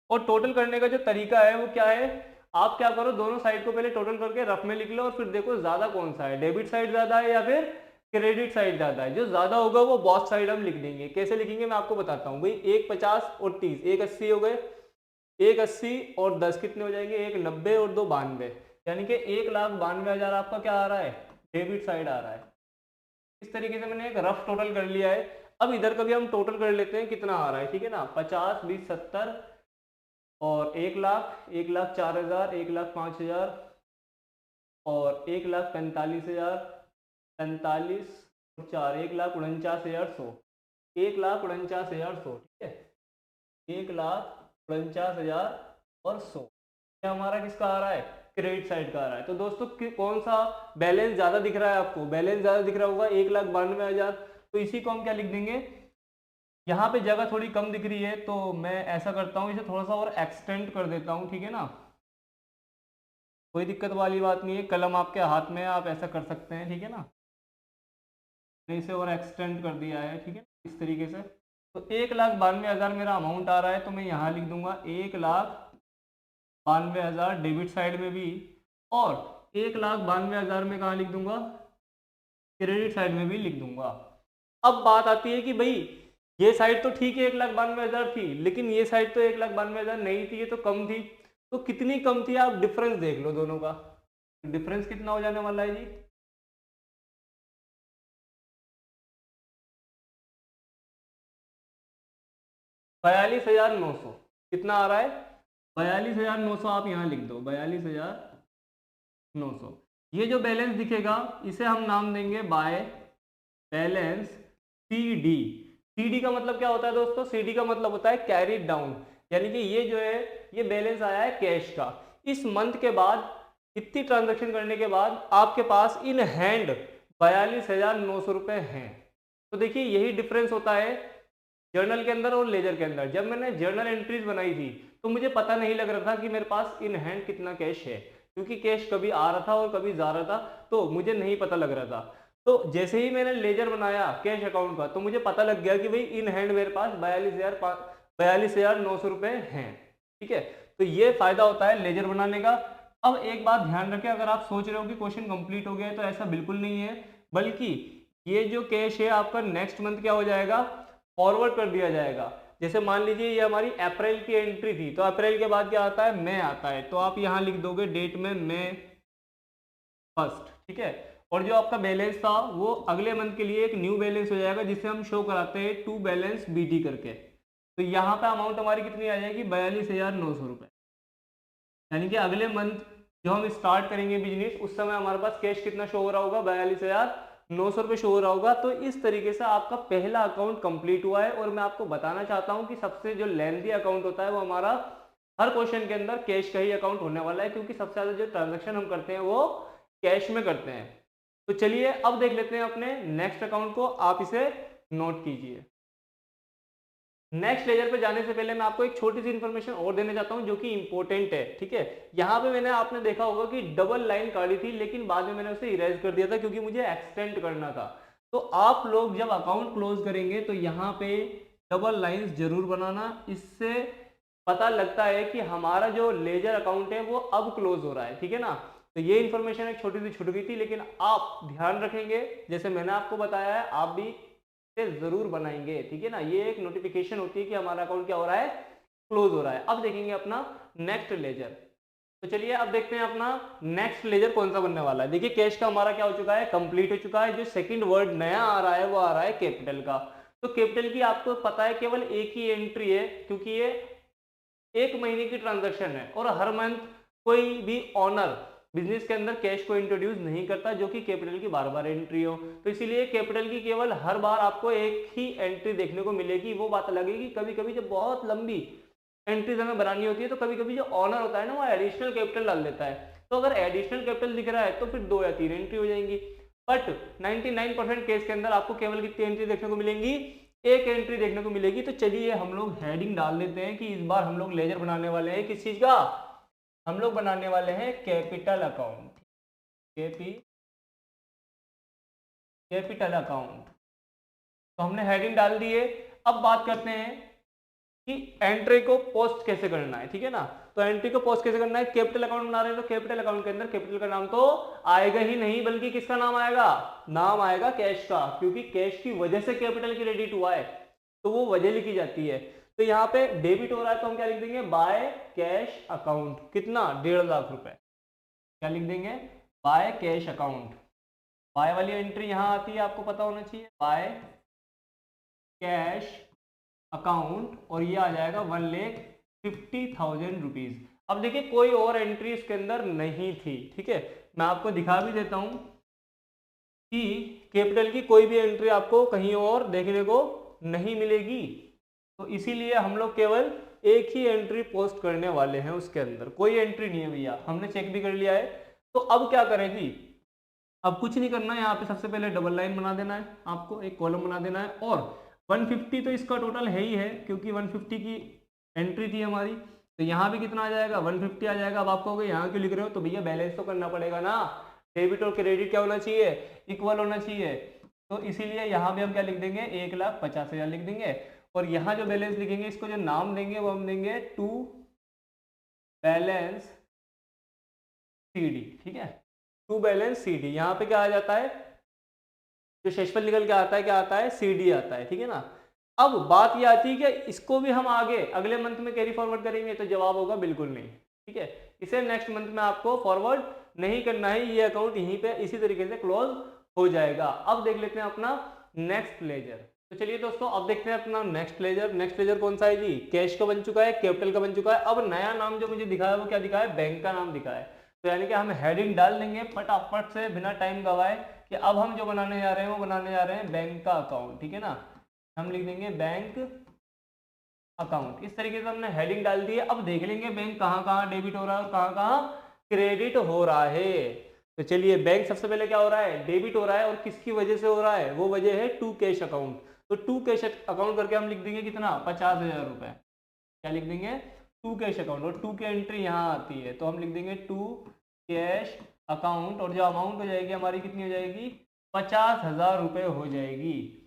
S1: और टोटल करने का जो तरीका है वो क्या है? आप क्या करो, दोनों साइड को पहले टोटल करके रफ में लिख लो और फिर देखो ज्यादा कौन सा है, डेबिट साइड ज्यादा है या फिर क्रेडिट साइड ज्यादा है। जो ज्यादा होगा वो बॉस साइड हम लिख देंगे। कैसे लिखेंगे मैं आपको बताता हूँ भाई। 1 50 और 30, 1 80 हो गए। 1 80 और 10 कितने हो जाएंगे? 1 90 और 2 92, यानी कि 1,92,000 आपका क्या आ रहा है? डेबिट साइड आ रहा है। इस तरीके से मैंने एक रफ टोटल कर लिया है। अब इधर का भी हम टोटल कर लेते हैं कितना आ रहा है, ठीक है ना। 50 20 70 और 1 लाख, 1,04,000, 1,05,000 और 1,45,000, 45 और 4, 1,49,100, 1,49,100, ठीक है। 1,49,100 और 100 ये हमारा किसका आ रहा है? क्रेडिट साइड का आ रहा है। तो दोस्तों कौन सा बैलेंस ज्यादा दिख रहा है आपको? बैलेंस ज्यादा दिख रहा होगा 1,92,000। तो इसी को हम क्या लिख देंगे? यहाँ पे जगह थोड़ी कम दिख रही है तो मैं ऐसा करता हूँ, इसे थोड़ा सा और एक्सटेंड कर देता हूँ, ठीक है ना। कोई दिक्कत वाली बात नहीं है, कलम आपके हाथ में है, आप ऐसा कर सकते हैं, ठीक है ना। मैंने इसे और एक्सटेंड कर दिया है, ठीक है, इस तरीके से। तो 1,92,000 मेरा अमाउंट आ रहा है, तो मैं यहाँ लिख दूंगा 1,92,000 डेबिट साइड में भी, और 1,92,000 में कहाँ लिख दूंगा? क्रेडिट साइड में भी लिख दूंगा। अब बात आती है कि भाई ये साइड तो ठीक है 1,92,000 थी, लेकिन ये साइड तो 1,92,000 नहीं थी, ये तो कम थी। तो कितनी कम थी? आप डिफरेंस देख लो दोनों का। डिफरेंस कितना हो जाने वाला है जी? 42,900 कितना आ रहा है? 42,900 आप यहाँ लिख दो, 42,900। ये जो बैलेंस दिखेगा इसे हम नाम देंगे बाय बैलेंस CD। CD का मतलब क्या होता है दोस्तों? CD का मतलब होता है कैरी डाउन, यानी कि ये जो है ये बैलेंस आया है कैश का। इस मंथ के बाद इतनी ट्रांजैक्शन करने के बाद आपके पास इन हैंड 42,900 रुपये हैं। तो देखिए यही डिफरेंस होता है जर्नल के अंदर और लेजर के अंदर। जब मैंने जर्नल एंट्रीज बनाई थी तो मुझे पता नहीं लग रहा था कि मेरे पास इन हैंड कितना कैश है, क्योंकि कैश कभी आ रहा था और कभी जा रहा था, तो मुझे नहीं पता लग रहा था। तो जैसे ही मैंने लेजर बनाया कैश अकाउंट का तो मुझे पता लग गया कि भाई इन हैंड मेरे पास 42,900 रुपये हैं। ठीक है, तो ये फायदा होता है लेजर बनाने का। अब एक बात ध्यान रखें, अगर आप सोच रहे हो कि क्वेश्चन कंप्लीट हो गया है तो ऐसा बिल्कुल नहीं है, बल्कि ये जो कैश है आपका नेक्स्ट मंथ क्या हो जाएगा, फॉरवर्ड कर दिया जाएगा। जैसे मान लीजिए ये हमारी अप्रैल की एंट्री थी, तो अप्रैल के बाद क्या आता है, मई आता है, तो आप यहाँ लिख दोगे डेट में मई 1। ठीक है, और जो आपका बैलेंस था वो अगले मंथ के लिए एक न्यू बैलेंस हो जाएगा जिसे हम शो कराते हैं टू बैलेंस BT करके। तो यहाँ पे अमाउंट हमारी कितनी आ जाएगी, 42,900 रुपये। यानी कि अगले मंथ जो हम स्टार्ट करेंगे बिजनेस उस समय हमारे पास कैश कितना शो हो रहा होगा, 42,900 रुपये शो हो रहा होगा। तो इस तरीके से आपका पहला अकाउंट कंप्लीट हुआ है। और मैं आपको बताना चाहता हूं कि सबसे जो लेंथी अकाउंट होता है वो हमारा हर क्वेश्चन के अंदर कैश का ही अकाउंट होने वाला है, क्योंकि सबसे ज्यादा जो ट्रांजेक्शन हम करते हैं वो कैश में करते हैं। तो चलिए अब देख लेते हैं अपने नेक्स्ट अकाउंट को, आप इसे नोट कीजिए। नेक्स्ट लेजर पे जाने से पहले मैं आपको एक छोटी सी इन्फॉर्मेशन और देना चाहता हूं जो कि इंपॉर्टेंट है। ठीक है, यहाँ पे आपने देखा होगा कि डबल लाइन काटी थी, लेकिन बाद में मैंने उसे इरेज कर दिया था क्योंकि मुझे एक्सटेंड करना था। तो आप लोग जब अकाउंट क्लोज करेंगे तो यहाँ पे डबल लाइंस जरूर बनाना, इससे पता लगता है कि हमारा जो लेजर अकाउंट है वो अब क्लोज हो रहा है। ठीक है ना, तो ये इन्फॉर्मेशन एक छोटी सी छूट गई थी, लेकिन आप ध्यान रखेंगे जैसे मैंने आपको बताया है आप भी जरूर बनाएंगे। ठीक है ना, ये एक नोटिफिकेशन होती है कि हमारा अकाउंट क्या हो रहा है, क्लोज हो रहा है। अब देखेंगे अपना नेक्स्ट लेजर। तो चलिए अब देखते हैं अपना नेक्स्ट लेजर कौन सा बनने वाला है। देखिए कैश का हमारा क्या हो चुका है, कंप्लीट हो चुका है। जो सेकंड वर्ड नया आ रहा है वो आ रहा है कैपिटल का। तो कैपिटल की आपको पता है केवल एक ही एंट्री है, क्योंकि ये एक महीने की ट्रांजैक्शन है और हर मंथ कोई भी ऑनर बिजनेस के अंदर कैश को इंट्रोड्यूस नहीं करता जो कि कैपिटल की बार बार एंट्री हो। तो इसीलिए कैपिटल की केवल हर बार आपको एक ही एंट्री देखने को मिलेगी। वो बात लगेगी कभी कभी जब बहुत लंबी एंट्रीज हमें बनानी होती है तो कभी कभी जो ऑनर होता है ना वो एडिशनल कैपिटल डाल देता है। तो अगर एडिशनल कैपिटल दिख रहा है तो फिर 2 या 3 एंट्री हो जाएंगी। बट 99% केस के अंदर आपको केवल कितनी एंट्री देखने को मिलेंगी, एक एंट्री देखने को मिलेगी। तो चलिए हम लोग हेडिंग डाल देते हैं कि इस बार हम लोग लेजर बनाने वाले हैं किस चीज का, हम लोग बनाने वाले हैं कैपिटल अकाउंट, कैपिटल अकाउंट। तो हमने हेडिंग डाल दी है। अब बात करते हैं कि एंट्री को पोस्ट कैसे करना है। ठीक है ना, तो एंट्री को पोस्ट कैसे करना है, कैपिटल अकाउंट बना रहे हैं तो कैपिटल अकाउंट के अंदर कैपिटल का नाम तो आएगा ही नहीं, बल्कि किसका नाम आएगा, नाम आएगा कैश का, क्योंकि कैश की वजह से कैपिटल क्रेडिट हुआ है तो वो वजह लिखी जाती है। तो यहाँ पे डेबिट हो रहा है तो हम क्या लिख देंगे, बाय कैश अकाउंट, कितना 1.5 लाख रुपए, क्या लिख देंगे, बाय कैश अकाउंट। बाय वाली एंट्री यहाँ आती है, आपको पता होना चाहिए, बाय कैश अकाउंट, और ये आ जाएगा 1,50,000 रुपीज। अब देखिए कोई और एंट्री इसके अंदर नहीं थी। ठीक है, मैं आपको दिखा भी देता हूं कि कैपिटल की कोई भी एंट्री आपको कहीं और देखने को नहीं मिलेगी। तो इसीलिए हम लोग केवल एक ही एंट्री पोस्ट करने वाले हैं, उसके अंदर कोई एंट्री नहीं है भैया, हमने चेक भी कर लिया है। तो अब क्या करें जी, अब कुछ नहीं करना है, यहाँ पे सबसे पहले डबल लाइन बना देना है, आपको एक कॉलम बना देना है। और 150 तो इसका टोटल है ही है, क्योंकि 150 की एंट्री थी हमारी, तो यहाँ भी कितना आ जाएगा, 150 आ जाएगा। अब आपको यहाँ क्यों लिख रहे हो, तो भैया बैलेंस तो करना पड़ेगा ना, डेबिट और क्रेडिट क्या होना चाहिए, इक्वल होना चाहिए। तो इसीलिए यहाँ भी हम क्या लिख देंगे, 1,50,000 लिख देंगे। और यहाँ जो बैलेंस लिखेंगे इसको जो नाम देंगे वो हम देंगे टू बैलेंस CD। ठीक है, टू बैलेंस CD। यहाँ पे क्या आ जाता है, जो शेषफल निकल के आता है क्या आता है, CD आता है। ठीक है ना, अब बात ये आती है कि इसको भी हम आगे अगले मंथ में कैरी फॉरवर्ड करेंगे, तो जवाब होगा बिल्कुल नहीं। ठीक है, इसे नेक्स्ट मंथ में आपको फॉरवर्ड नहीं करना है, ये अकाउंट यहीं पे इसी तरीके से क्लोज हो जाएगा। अब देख लेते हैं अपना नेक्स्ट लेजर। तो चलिए दोस्तों अब देखते हैं अपना नेक्स्ट लेजर। नेक्स्ट लेजर कौन सा है जी? कैश का बन चुका है, कैपिटल का बन चुका है। अब नया नाम जो मुझे दिखा है वो क्या दिखा है? बैंक का नाम दिखा है। तो यानी कि हम हेडिंग डाल देंगे फटाफट से बिना टाइम गवाए कि अब हम जो बनाने जा रहे हैं वो बनाने जा रहे हैं बैंक का अकाउंट, ठीक है ना। हम लिख देंगे बैंक अकाउंट। इस तरीके से हमने हेडिंग डाल दी है। अब देख लेंगे बैंक कहाँ कहाँ डेबिट हो रहा है और कहाँ कहाँ क्रेडिट हो रहा है। तो चलिए बैंक सबसे पहले क्या हो रहा है? डेबिट हो रहा है। और किसकी वजह से हो रहा है? वो वजह है टू कैश अकाउंट। तो टू कैश अकाउंट करके हम लिख देंगे कितना? 50,000 रुपए। क्या लिख देंगे? To cash account. और टू की एंट्री यहाँ आती है तो हम लिख देंगे टू कैश अकाउंट। और जो अमाउंट हो जाएगी हमारी कितनी हो जाएगी? 50,000 रुपये हो जाएगी।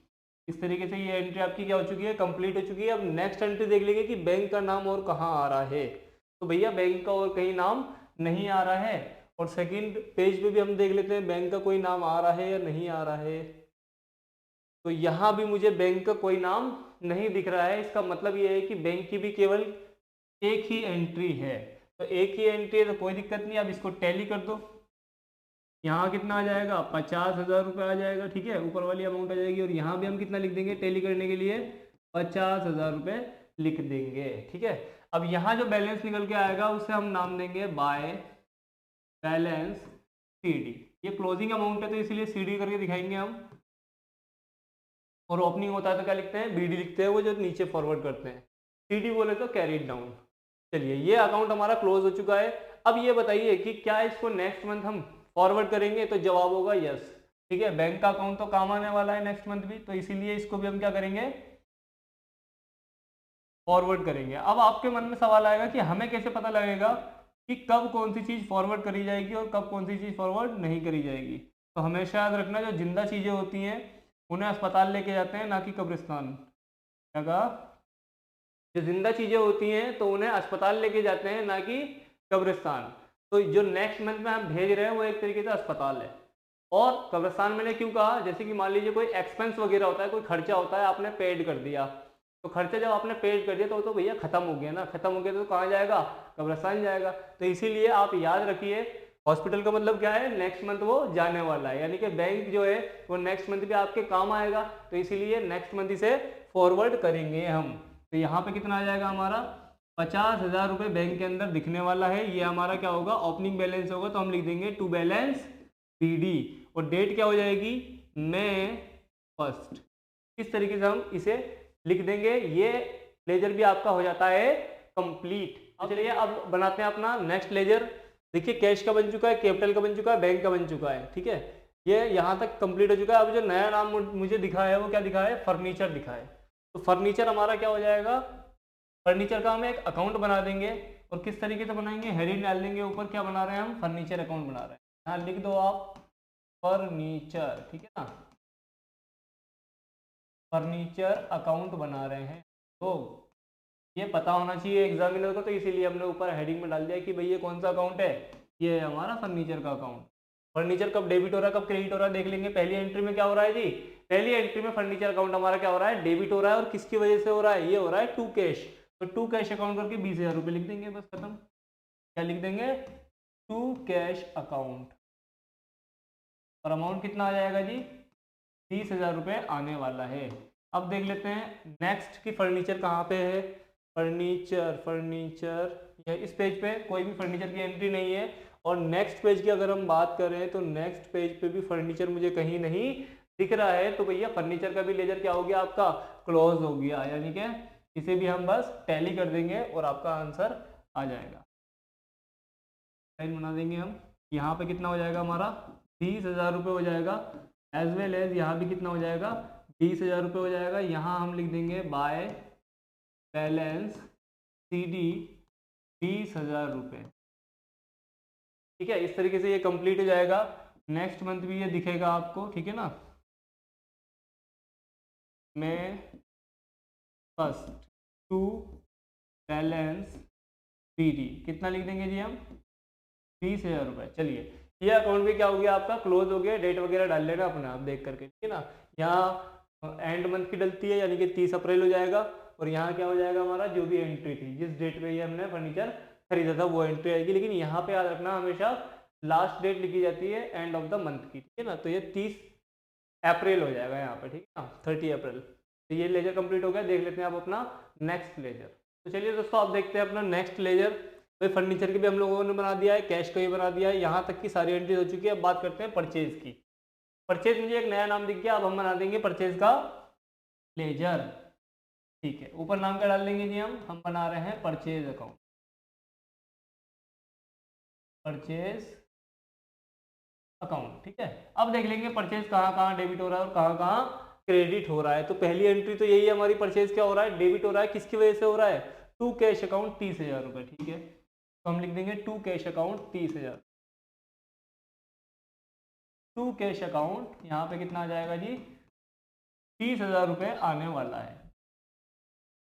S1: इस तरीके से ये एंट्री आपकी क्या हो चुकी है? कंप्लीट हो चुकी है। अब नेक्स्ट एंट्री देख लेंगे कि बैंक का नाम और कहाँ आ रहा है। तो भैया बैंक का और कहीं नाम नहीं आ रहा है। और सेकंड पेज पे भी हम देख लेते हैं बैंक का कोई नाम आ रहा है या नहीं आ रहा है। तो यहाँ भी मुझे बैंक का कोई नाम नहीं दिख रहा है। इसका मतलब ये है कि बैंक की भी केवल एक ही एंट्री है। तो एक ही एंट्री है तो कोई दिक्कत नहीं। अब इसको टैली कर दो। यहाँ कितना आ जाएगा? 50,000 रुपये आ जाएगा, ठीक है। ऊपर वाली अमाउंट आ जाएगी। और यहाँ भी हम कितना लिख देंगे टैली करने के लिए? 50,000 रुपये लिख देंगे, ठीक है। अब यहाँ जो बैलेंस निकल के आएगा उसे हम नाम देंगे बाय बैलेंस CD। ये क्लोजिंग अमाउंट है तो इसीलिए CD करके दिखाएंगे हम। और ओपनिंग होता है तो क्या लिखते हैं? BD लिखते हैं, वो जो नीचे फॉरवर्ड करते हैं। CD बोले तो कैरीड डाउन। चलिए ये अकाउंट हमारा क्लोज हो चुका है। अब ये बताइए कि क्या इसको नेक्स्ट मंथ हम फॉरवर्ड करेंगे? तो जवाब होगा यस, ठीक है। बैंक का अकाउंट तो काम आने वाला है नेक्स्ट मंथ भी, तो इसीलिए इसको भी हम क्या करेंगे? फॉरवर्ड करेंगे। अब आपके मन में सवाल आएगा कि हमें कैसे पता लगेगा कि कब कौन सी चीज़ फॉरवर्ड करी जाएगी और कब कौन सी चीज़ फॉरवर्ड नहीं करी जाएगी। तो हमेशा याद रखना, जो जिंदा चीज़ें होती हैं उन्हें अस्पताल लेके जाते हैं, ना कि कब्रिस्तान। क्या कहा? जो जिंदा चीज़ें होती हैं तो उन्हें अस्पताल लेके जाते हैं, ना कि कब्रिस्तान। तो जो नेक्स्ट मंथ में हम भेज रहे हैं वो एक तरीके से अस्पताल है। और कब्रिस्तान मैंने क्यों कहा? जैसे कि मान लीजिए कोई एक्सपेंस वगैरह होता है, कोई खर्चा होता है, आपने पेड कर दिया। तो खर्चा जब आपने पेड कर दिया तो भैया खत्म हो गया ना। खत्म हो गया तो कहाँ जाएगा? कब्रिस्तान जाएगा। तो इसीलिए आप याद रखिए, हॉस्पिटल का मतलब क्या है? नेक्स्ट मंथ वो जाने वाला है। यानी कि बैंक जो है वो नेक्स्ट मंथ भी आपके काम आएगा। तो इसीलिए नेक्स्ट मंथ इसे फॉरवर्ड करेंगे हम। तो यहाँ पे कितना आ जाएगा हमारा? 50,000 रुपये बैंक के अंदर दिखने वाला है। ये हमारा क्या होगा? ओपनिंग बैलेंस होगा। तो हम लिख देंगे टू बैलेंस CD। और डेट क्या हो जाएगी? मई 1। इस तरीके से हम इसे लिख देंगे। ये लेजर भी आपका हो जाता है कंप्लीट। अब चलिए अब बनाते हैं अपना नेक्स्ट लेजर। देखिए कैश का बन चुका है, कैपिटल का बन चुका है, बैंक का बन चुका है, ठीक है। ये यहाँ तक कंप्लीट हो चुका है। अब जो नया नाम मुझे दिखा है वो क्या दिखा है? फर्नीचर दिखा है। तो फर्नीचर हमारा क्या हो जाएगा? फर्नीचर का हम एक अकाउंट बना देंगे। और किस तरीके से बनाएंगे? हेडिंग डाल देंगे ऊपर, क्या बना रहे हैं हम? फर्नीचर अकाउंट बना रहे हैं। यहाँ लिख दो आप फर्नीचर, ठीक है ना। फर्नीचर अकाउंट बना रहे हैं। तो ये पता होना चाहिए एग्जामिनर को, तो इसीलिए हमने ऊपर हेडिंग में डाल दिया कि भाई ये कौन सा अकाउंट है? ये है हमारा फर्नीचर का अकाउंट। फर्नीचर कब डेबिट हो रहा है, कब क्रेडिट हो रहा है देख लेंगे। पहली एंट्री में क्या हो रहा है जी? पहली एंट्री में फर्नीचर अकाउंट हमारा क्या हो रहा है? डेबिट हो रहा है। और किसकी वजह से हो रहा है? ये हो रहा है टू कैश। तो टू कैश अकाउंट करके 20,000 रुपये लिख देंगे, बस खत्म। क्या लिख देंगे? To cash account. और अमाउंट कितना आ जाएगा जी? 30,000 रुपये आने वाला है। अब देख लेते हैं नेक्स्ट की फर्नीचर कहाँ पे है। फर्नीचर इस पेज पे कोई भी फर्नीचर की एंट्री नहीं है। और नेक्स्ट पेज की अगर हम बात करें तो नेक्स्ट पेज पे भी फर्नीचर मुझे कहीं नहीं दिख रहा है। तो भैया फर्नीचर का भी लेजर क्या हो गया आपका? क्लोज हो गया। यानी कि इसे भी हम बस टैली कर देंगे और आपका आंसर आ जाएगा। लाइन बना देंगे हम। यहाँ पे कितना हो जाएगा हमारा? 20,000 रुपये हो जाएगा। एज वेल एज यहाँ भी कितना हो जाएगा? 20,000 रुपये हो जाएगा। यहाँ हम लिख देंगे बाय बैलेंस CD 20,000 रुपये, ठीक है। इस तरीके से ये कंप्लीट हो जाएगा। नेक्स्ट मंथ भी ये दिखेगा आपको, ठीक है ना। मई 1 टू बैलेंस CD कितना लिख देंगे जी हम? 20,000 रुपये। चलिए ये अकाउंट भी क्या हो गया आपका? क्लोज हो गया। डेट वगैरह डाल लेना अपने आप देख करके, ठीक है ना। यहाँ एंड मंथ की डलती है यानी कि 30 अप्रैल हो जाएगा। और यहाँ क्या हो जाएगा हमारा? जो भी एंट्री थी, जिस डेट पे ये हमने फर्नीचर खरीदा था वो एंट्री आएगी। लेकिन यहाँ पे याद रखना हमेशा लास्ट डेट लिखी जाती है एंड ऑफ द मंथ की, ठीक है ना। तो ये 30 अप्रैल हो जाएगा यहाँ पे, ठीक है ना, 30 अप्रैल। तो ये लेजर कंप्लीट हो गया। देख लेते हैं आप अपना नेक्स्ट लेजर। तो चलिए दोस्तों आप देखते हैं अपना नेक्स्ट लेजर। तो फर्नीचर के भी हम लोगों ने बना दिया है, कैश का भी बना दिया है, यहाँ तक की सारी एंट्री हो चुकी है। अब बात करते हैं परचेज की। परचेज मुझे एक नया नाम दिख गया, अब हम बना देंगे परचेज का लेजर, ठीक है। ऊपर नाम क्या डाल देंगे जी, हम बना रहे हैं परचेज अकाउंट, परचेज अकाउंट, ठीक है। अब देख लेंगे परचेज कहाँ कहाँ डेबिट हो रहा है और कहाँ कहाँ क्रेडिट हो रहा है। तो पहली एंट्री तो यही है हमारी, परचेज क्या हो रहा है, डेबिट हो रहा है। किसकी वजह से हो रहा है, टू कैश अकाउंट 30,000 रुपये, ठीक है। तो हम लिख देंगे to cash account 30,000, to cash account यहाँ पे कितना आ जाएगा जी, 30,000 रुपये आने वाला है।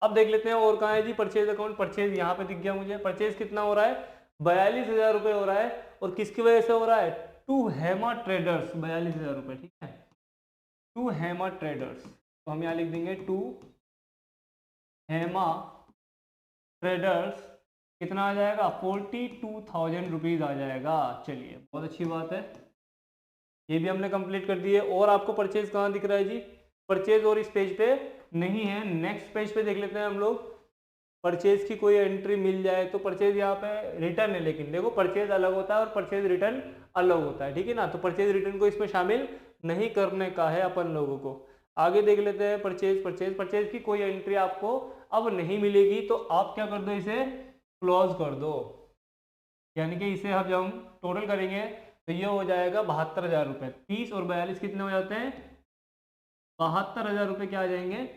S1: अब देख लेते हैं और कहाँ है जी परचेज अकाउंट। परचेज यहाँ पे दिख गया मुझे। परचेज कितना हो रहा है, 42,000 रुपये हो रहा है। और किसकी वजह से हो रहा है, टू हेमा ट्रेडर्स, 42,000 रुपये, ठीक है, टू हेमा ट्रेडर्स। तो हम यहाँ लिख देंगे टू हेमा ट्रेडर्स, कितना आ जाएगा, 42,000 रुपीज़ आ जाएगा। चलिए बहुत अच्छी बात है, ये भी हमने कंप्लीट कर दिए। और आपको परचेज कहाँ दिख रहा है जी, परचेज और इस पेज पे नहीं है। नेक्स्ट पेज पे देख लेते हैं हम लोग, परचेज की कोई एंट्री मिल जाए तो। परचेज यहाँ पे रिटर्न है, लेकिन देखो परचेज अलग होता है और परचेज रिटर्न अलग होता है, ठीक है ना। तो परचेज रिटर्न को इसमें शामिल नहीं करने का है अपन लोगों को। आगे देख लेते हैं परचेज। परचेज की कोई एंट्री आपको अब नहीं मिलेगी, तो आप क्या कर दो, इसे क्लोज कर दो। यानी कि इसे अब जब हम टोटल करेंगे तो ये हो जाएगा 72,000 रुपये। 30 और 42 कितने हो जाते हैं, 72,000 रुपये क्या आ जाएंगे।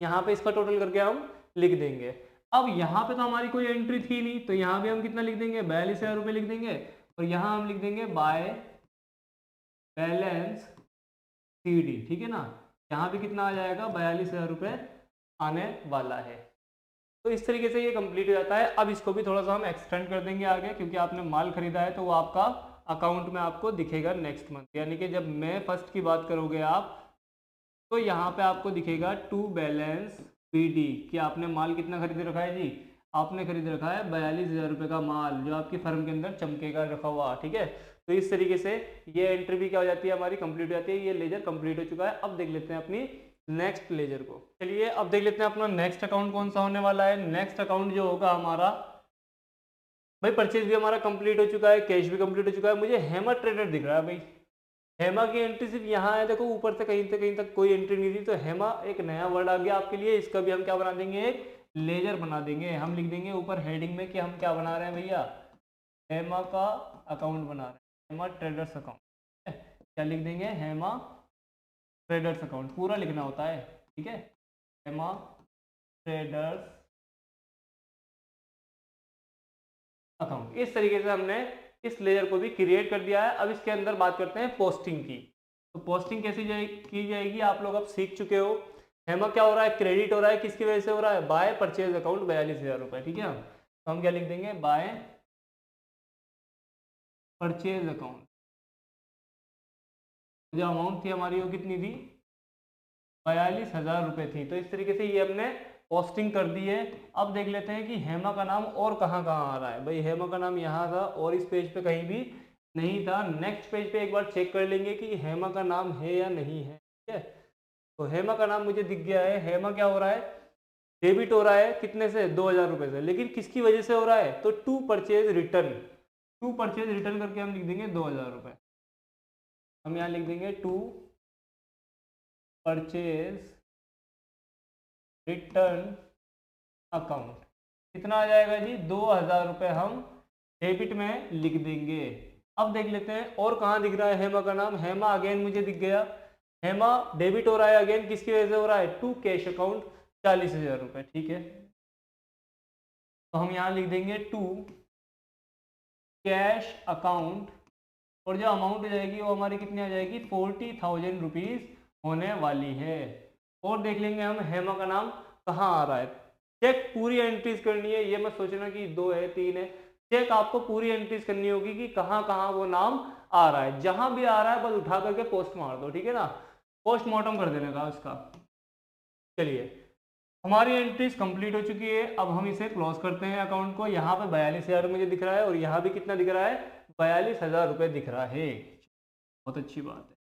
S1: यहाँ पे इसका टोटल करके हम लिख देंगे। अब यहाँ पे तो हमारी कोई एंट्री थी नहीं, तो यहाँ भी हम कितना लिख देंगे, 42,000 रुपये लिख देंगे। और यहाँ हम लिख देंगे बाय बैलेंस CD, ठीक है ना। यहाँ भी कितना आ जाएगा, 42,000 रुपये आने वाला है। तो इस तरीके से ये कंप्लीट हो जाता है। अब इसको भी थोड़ा सा हम एक्सटेंड कर देंगे आगे, क्योंकि आपने माल खरीदा है तो वो आपका अकाउंट में आपको दिखेगा नेक्स्ट मंथ। यानी कि जब मई 1 की बात करोगे आप, तो यहाँ पे आपको दिखेगा टू बैलेंस PD कि आपने माल कितना खरीद रखा है जी, आपने खरीद रखा है 42,000 रुपये का माल, जो आपकी फर्म के अंदर चमकेगा रखा हुआ, ठीक है। तो इस तरीके से ये एंट्री भी क्या हो जाती है हमारी, कंप्लीट हो जाती है। ये लेजर कंप्लीट हो चुका है। अब देख लेते हैं अपनी नेक्स्ट लेजर को। चलिए अब देख लेते हैं अपना नेक्स्ट अकाउंट कौन सा होने वाला है। नेक्स्ट अकाउंट जो होगा हमारा, भाई परचेज भी हमारा कंप्लीट हो चुका है, कैश भी कंप्लीट हो चुका है। मुझे हेमा ट्रेडर दिख रहा है भाई, हेमा की एंट्री सिर्फ यहाँ है, देखो ऊपर से कहीं तक कोई एंट्री नहीं थी। तो हेमा एक नया वर्ड आ गया आपके लिए, इसका भी हम क्या बना देंगे, एक लेजर बना देंगे। हम लिख देंगे ऊपर हेडिंग में कि हम क्या बना रहे हैं भैया, हेमा का अकाउंट बना रहे हैं, हेमा ट्रेडर्स अकाउंट। क्या लिख देंगे, हेमा ट्रेडर्स अकाउंट, पूरा लिखना होता है, ठीक है, हेमा ट्रेडर्स अकाउंट। इस तरीके से हमने इस लेयर को भी क्रिएट कर दिया है। अब इसके अंदर बात करते हैं पोस्टिंग की। तो पोस्टिंग कैसे की जाएगी, आप लोग अब सीख चुके हो। हेमा क्या हो रहा है, क्रेडिट हो रहा है, किसकी वजह से हो रहा है, बाय परचेज अकाउंट 42,000 रुपये, ठीक है। तो हम क्या लिख देंगे, बाय परचेज अकाउंट। जो अमाउंट थी हमारी वो कितनी थी, 42,000 रुपये थी। तो इस तरीके से ये हमने पोस्टिंग कर दी है। अब देख लेते हैं कि हेमा का नाम और कहाँ कहाँ आ रहा है। भाई हेमा का नाम यहाँ था और इस पेज पे कहीं भी नहीं था। नेक्स्ट पेज पे एक बार चेक कर लेंगे कि हेमा का नाम है या नहीं है, ठीक है। तो हेमा का नाम मुझे दिख गया है। हेमा क्या हो रहा है, डेबिट हो रहा है, कितने से, 2,000 रुपये से। लेकिन किसकी वजह से हो रहा है, तो to purchase return, to purchase return करके हम लिख देंगे 2,000 रुपये। हम यहाँ लिख देंगे टू परचेज रिटर्न अकाउंट। कितना आ जाएगा जी, 2,000 रुपये हम डेबिट में लिख देंगे। अब देख लेते हैं और कहाँ दिख रहा है हेमा का नाम। हेमा अगेन मुझे दिख गया, हेमा डेबिट हो रहा है अगेन, किसकी वजह से हो रहा है, टू कैश अकाउंट 40,000 रुपये, ठीक है। तो हम यहाँ लिख देंगे टू कैश अकाउंट, और जो अमाउंट हो जाएगी वो हमारी कितनी आ जाएगी, 40,000 रुपीज़ होने वाली है। और देख लेंगे हम हेमा का नाम कहाँ आ रहा है। चेक पूरी एंट्रीज करनी है, ये मत सोचना कि 2 है 3 है। चेक आपको पूरी एंट्रीज करनी होगी कि कहाँ कहाँ वो नाम आ रहा है। जहां भी आ रहा है बस उठा करके पोस्ट मार दो, ठीक है ना, पोस्टमार्टम कर देने का उसका। चलिए हमारी एंट्रीज कंप्लीट हो चुकी है। अब हम इसे क्लोज करते हैं अकाउंट को। यहाँ पे 42,000 मुझे दिख रहा है और यहाँ भी कितना दिख रहा है, 42,000 रुपये दिख रहा है। बहुत अच्छी बात है।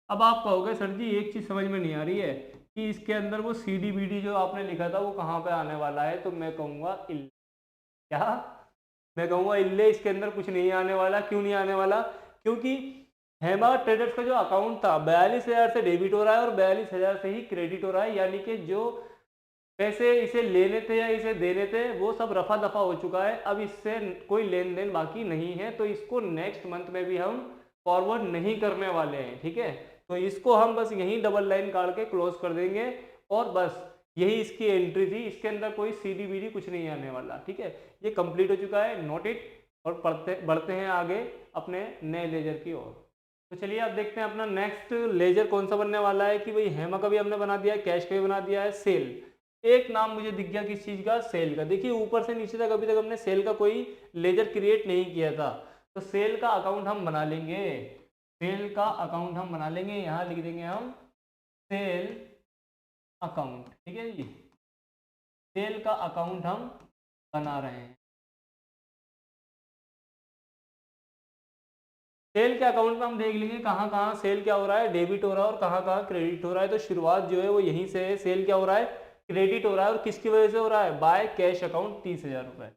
S1: अब आप कहोगे सर जी एक चीज़ समझ में नहीं आ रही है कि इसके अंदर वो CDBD जो आपने लिखा था वो कहाँ पे आने वाला है, तो मैं कहूँगा इल्ले। क्या? मैं कहूँगा इल्ले, इसके अंदर कुछ नहीं आने वाला। क्यों नहीं आने वाला? क्योंकि हेमा ट्रेडर्स का जो अकाउंट था 42,000 से डेबिट हो रहा है और 42,000 से ही क्रेडिट हो रहा है, यानी कि जो पैसे इसे लेने थे या इसे देने थे वो सब रफा दफा हो चुका है। अब इससे कोई लेन देन बाकी नहीं है, तो इसको नेक्स्ट मंथ में भी हम फॉरवर्ड नहीं करने वाले हैं। ठीक है, तो इसको हम बस यहीं डबल लाइन काट के क्लोज कर देंगे और बस यही इसकी एंट्री थी। इसके अंदर कोई CDBD कुछ नहीं आने वाला। ठीक है, ये कंप्लीट हो चुका है, नोट इट। और बढ़ते हैं आगे अपने नए लेजर की ओर। तो चलिए अब देखते हैं अपना नेक्स्ट लेजर कौन सा बनने वाला है। कि भाई हेमा का भी हमने बना दिया है, कैश का भी बना दिया है, सेल। एक नाम मुझे दिख गया किस चीज़ का, सेल का। देखिए ऊपर से नीचे तक अभी तक हमने सेल का कोई लेजर क्रिएट नहीं किया था, तो सेल का अकाउंट हम बना लेंगे। सेल का अकाउंट हम बना लेंगे, यहाँ लिख देंगे हम सेल अकाउंट। ठीक है जी, सेल का अकाउंट हम बना रहे हैं। सेल के अकाउंट में हम देख लेंगे कहाँ कहाँ सेल क्या हो रहा है, डेबिट हो रहा है, और कहाँ कहाँ क्रेडिट हो रहा है। तो शुरुआत जो है वो यहीं से है। सेल क्या हो रहा है, क्रेडिट हो रहा है, और किसकी वजह से हो रहा है, बाय कैश अकाउंट 30,000 रुपये।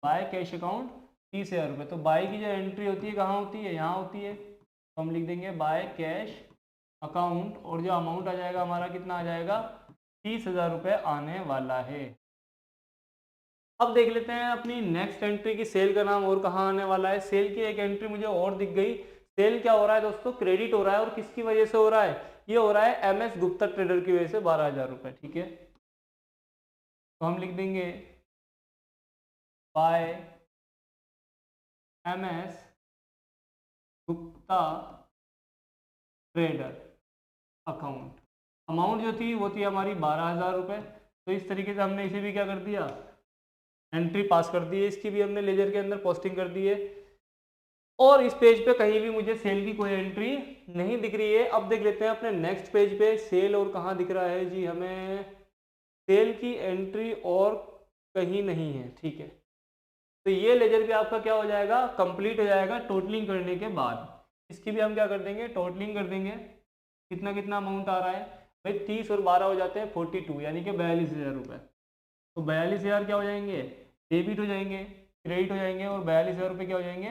S1: बाय कैश अकाउंट 30,000 रुपये। तो बाय की जो एंट्री होती है कहाँ होती है, यहाँ होती है। तो हम लिख देंगे बाय कैश अकाउंट, और जो अमाउंट आ जाएगा हमारा कितना आ जाएगा, 30,000 रुपये आने वाला है। अब देख लेते हैं अपनी नेक्स्ट एंट्री की सेल का नाम और कहाँ आने वाला है। सेल की एक एंट्री मुझे और दिख गई। सेल क्या हो रहा है दोस्तों, क्रेडिट हो रहा है, और किसकी वजह से हो रहा है, ये हो रहा है MS गुप्ता ट्रेडर की वजह से 12,000 रुपये। ठीक है, तो हम लिख देंगे by MS Gupta trader account. Amount जो थी वो थी हमारी 12,000 रुपये। तो इस तरीके से हमने इसे भी क्या कर दिया, एंट्री पास कर दी है। इसकी भी हमने लेजर के अंदर पोस्टिंग कर दी है, और इस पेज पे कहीं भी मुझे सेल की कोई एंट्री नहीं दिख रही है। अब देख लेते हैं अपने नेक्स्ट पेज पे सेल और कहाँ दिख रहा है जी, हमें सेल की एंट्री और कहीं नहीं है। ठीक है, तो ये लेजर भी आपका क्या हो जाएगा, कंप्लीट हो जाएगा टोटलिंग करने के बाद। इसकी भी हम क्या कर देंगे, टोटलिंग कर देंगे। कितना कितना अमाउंट आ रहा है भाई, 30 और 12 हो जाते हैं 42, यानी कि 42,000 रुपये। तो 42,000 क्या हो जाएंगे, डेबिट हो जाएंगे, क्रेडिट हो जाएंगे, और 42,000 रुपये क्या हो जाएंगे,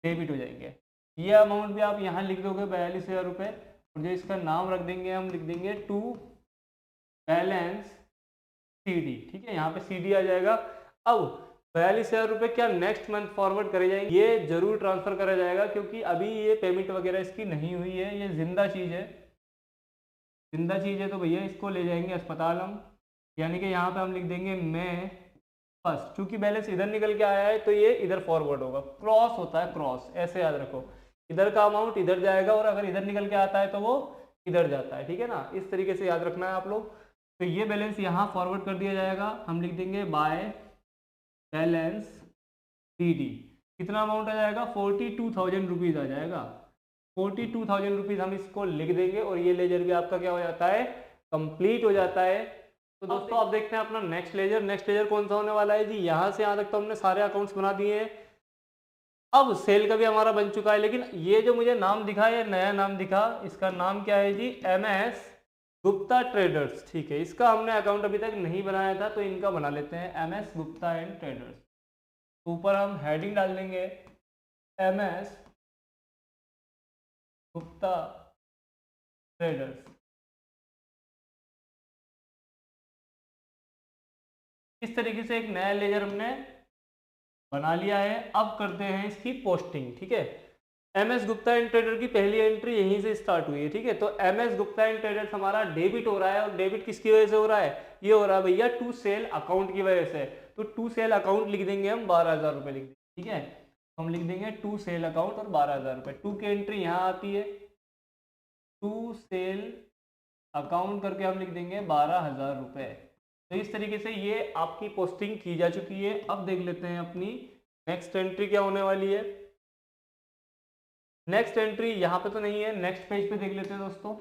S1: डेबिट हो जाएंगे। ये अमाउंट भी आप यहाँ लिख दोगे 42,000 रुपये, और जो इसका नाम रख देंगे हम लिख देंगे टू बैलेंस CD। ठीक है, यहाँ पे CD आ जाएगा। अब 42,000 रुपये क्या नेक्स्ट मंथ फॉरवर्ड करे जाएंगे, ये जरूर ट्रांसफर करा जाएगा, क्योंकि अभी ये पेमेंट वगैरह इसकी नहीं हुई है। ये जिंदा चीज़ है, जिंदा चीज़ है, तो भैया इसको ले जाएंगे अस्पताल हम। यानी कि यहाँ पे हम लिख देंगे मैं फर्स्ट, चूंकि बैलेंस इधर निकल के आया है तो ये इधर फॉरवर्ड होगा। क्रॉस होता है, क्रॉस, ऐसे याद रखो। इधर का अमाउंट इधर जाएगा, और अगर इधर निकल के आता है तो वो इधर जाता है। ठीक है ना, इस तरीके से याद रखना है आप लोग। तो ये बैलेंस यहाँ फॉरवर्ड कर दिया जाएगा। हम लिख देंगे बाय बैलेंस CD। कितना अमाउंट आ जाएगा, 42,000 रुपीज़ आ जाएगा। 42,000 रुपीज़ हम इसको लिख देंगे, और ये लेजर भी आपका क्या हो जाता है, कंप्लीट हो जाता है। तो दोस्तों आप देखते हैं अपना नेक्स्ट लेजर। नेक्स्ट लेजर कौन सा होने वाला है जी, यहाँ से यहाँ तक तो हमने सारे अकाउंट्स बना दिए हैं। अब सेल का भी हमारा बन चुका है, लेकिन ये जो मुझे नाम दिखा, ये नया नाम दिखा, इसका नाम क्या है जी, MS गुप्ता ट्रेडर्स। ठीक है, इसका हमने अकाउंट अभी तक नहीं बनाया था, तो इनका बना लेते हैं, MS गुप्ता एंड ट्रेडर्स। ऊपर हम हेडिंग डाल देंगे MS गुप्ता ट्रेडर्स। इस तरीके से एक नया लेजर हमने बना लिया है। अब करते हैं इसकी पोस्टिंग। ठीक है, MS गुप्ता एंड ट्रेडर की पहली एंट्री यहीं से स्टार्ट हुई है। ठीक है, तो MS गुप्ता एंड ट्रेडर्स हमारा डेबिट हो रहा है, और डेबिट किसकी वजह से हो रहा है, ये हो रहा है भैया टू सेल अकाउंट की वजह से। तो टू सेल अकाउंट लिख देंगे हम, 12,000 रुपये लिख देंगे। ठीक है, हम लिख देंगे टू सेल अकाउंट और 12,000 रुपये। टू की एंट्री यहाँ आती है, टू सेल अकाउंट करके हम लिख देंगे 12,000 रुपये। तो इस तरीके से ये आपकी पोस्टिंग की जा चुकी है। अब देख लेते हैं अपनी नेक्स्ट एंट्री क्या होने वाली है। नेक्स्ट एंट्री यहाँ पे तो नहीं है, नेक्स्ट पेज पे देख लेते हैं दोस्तों।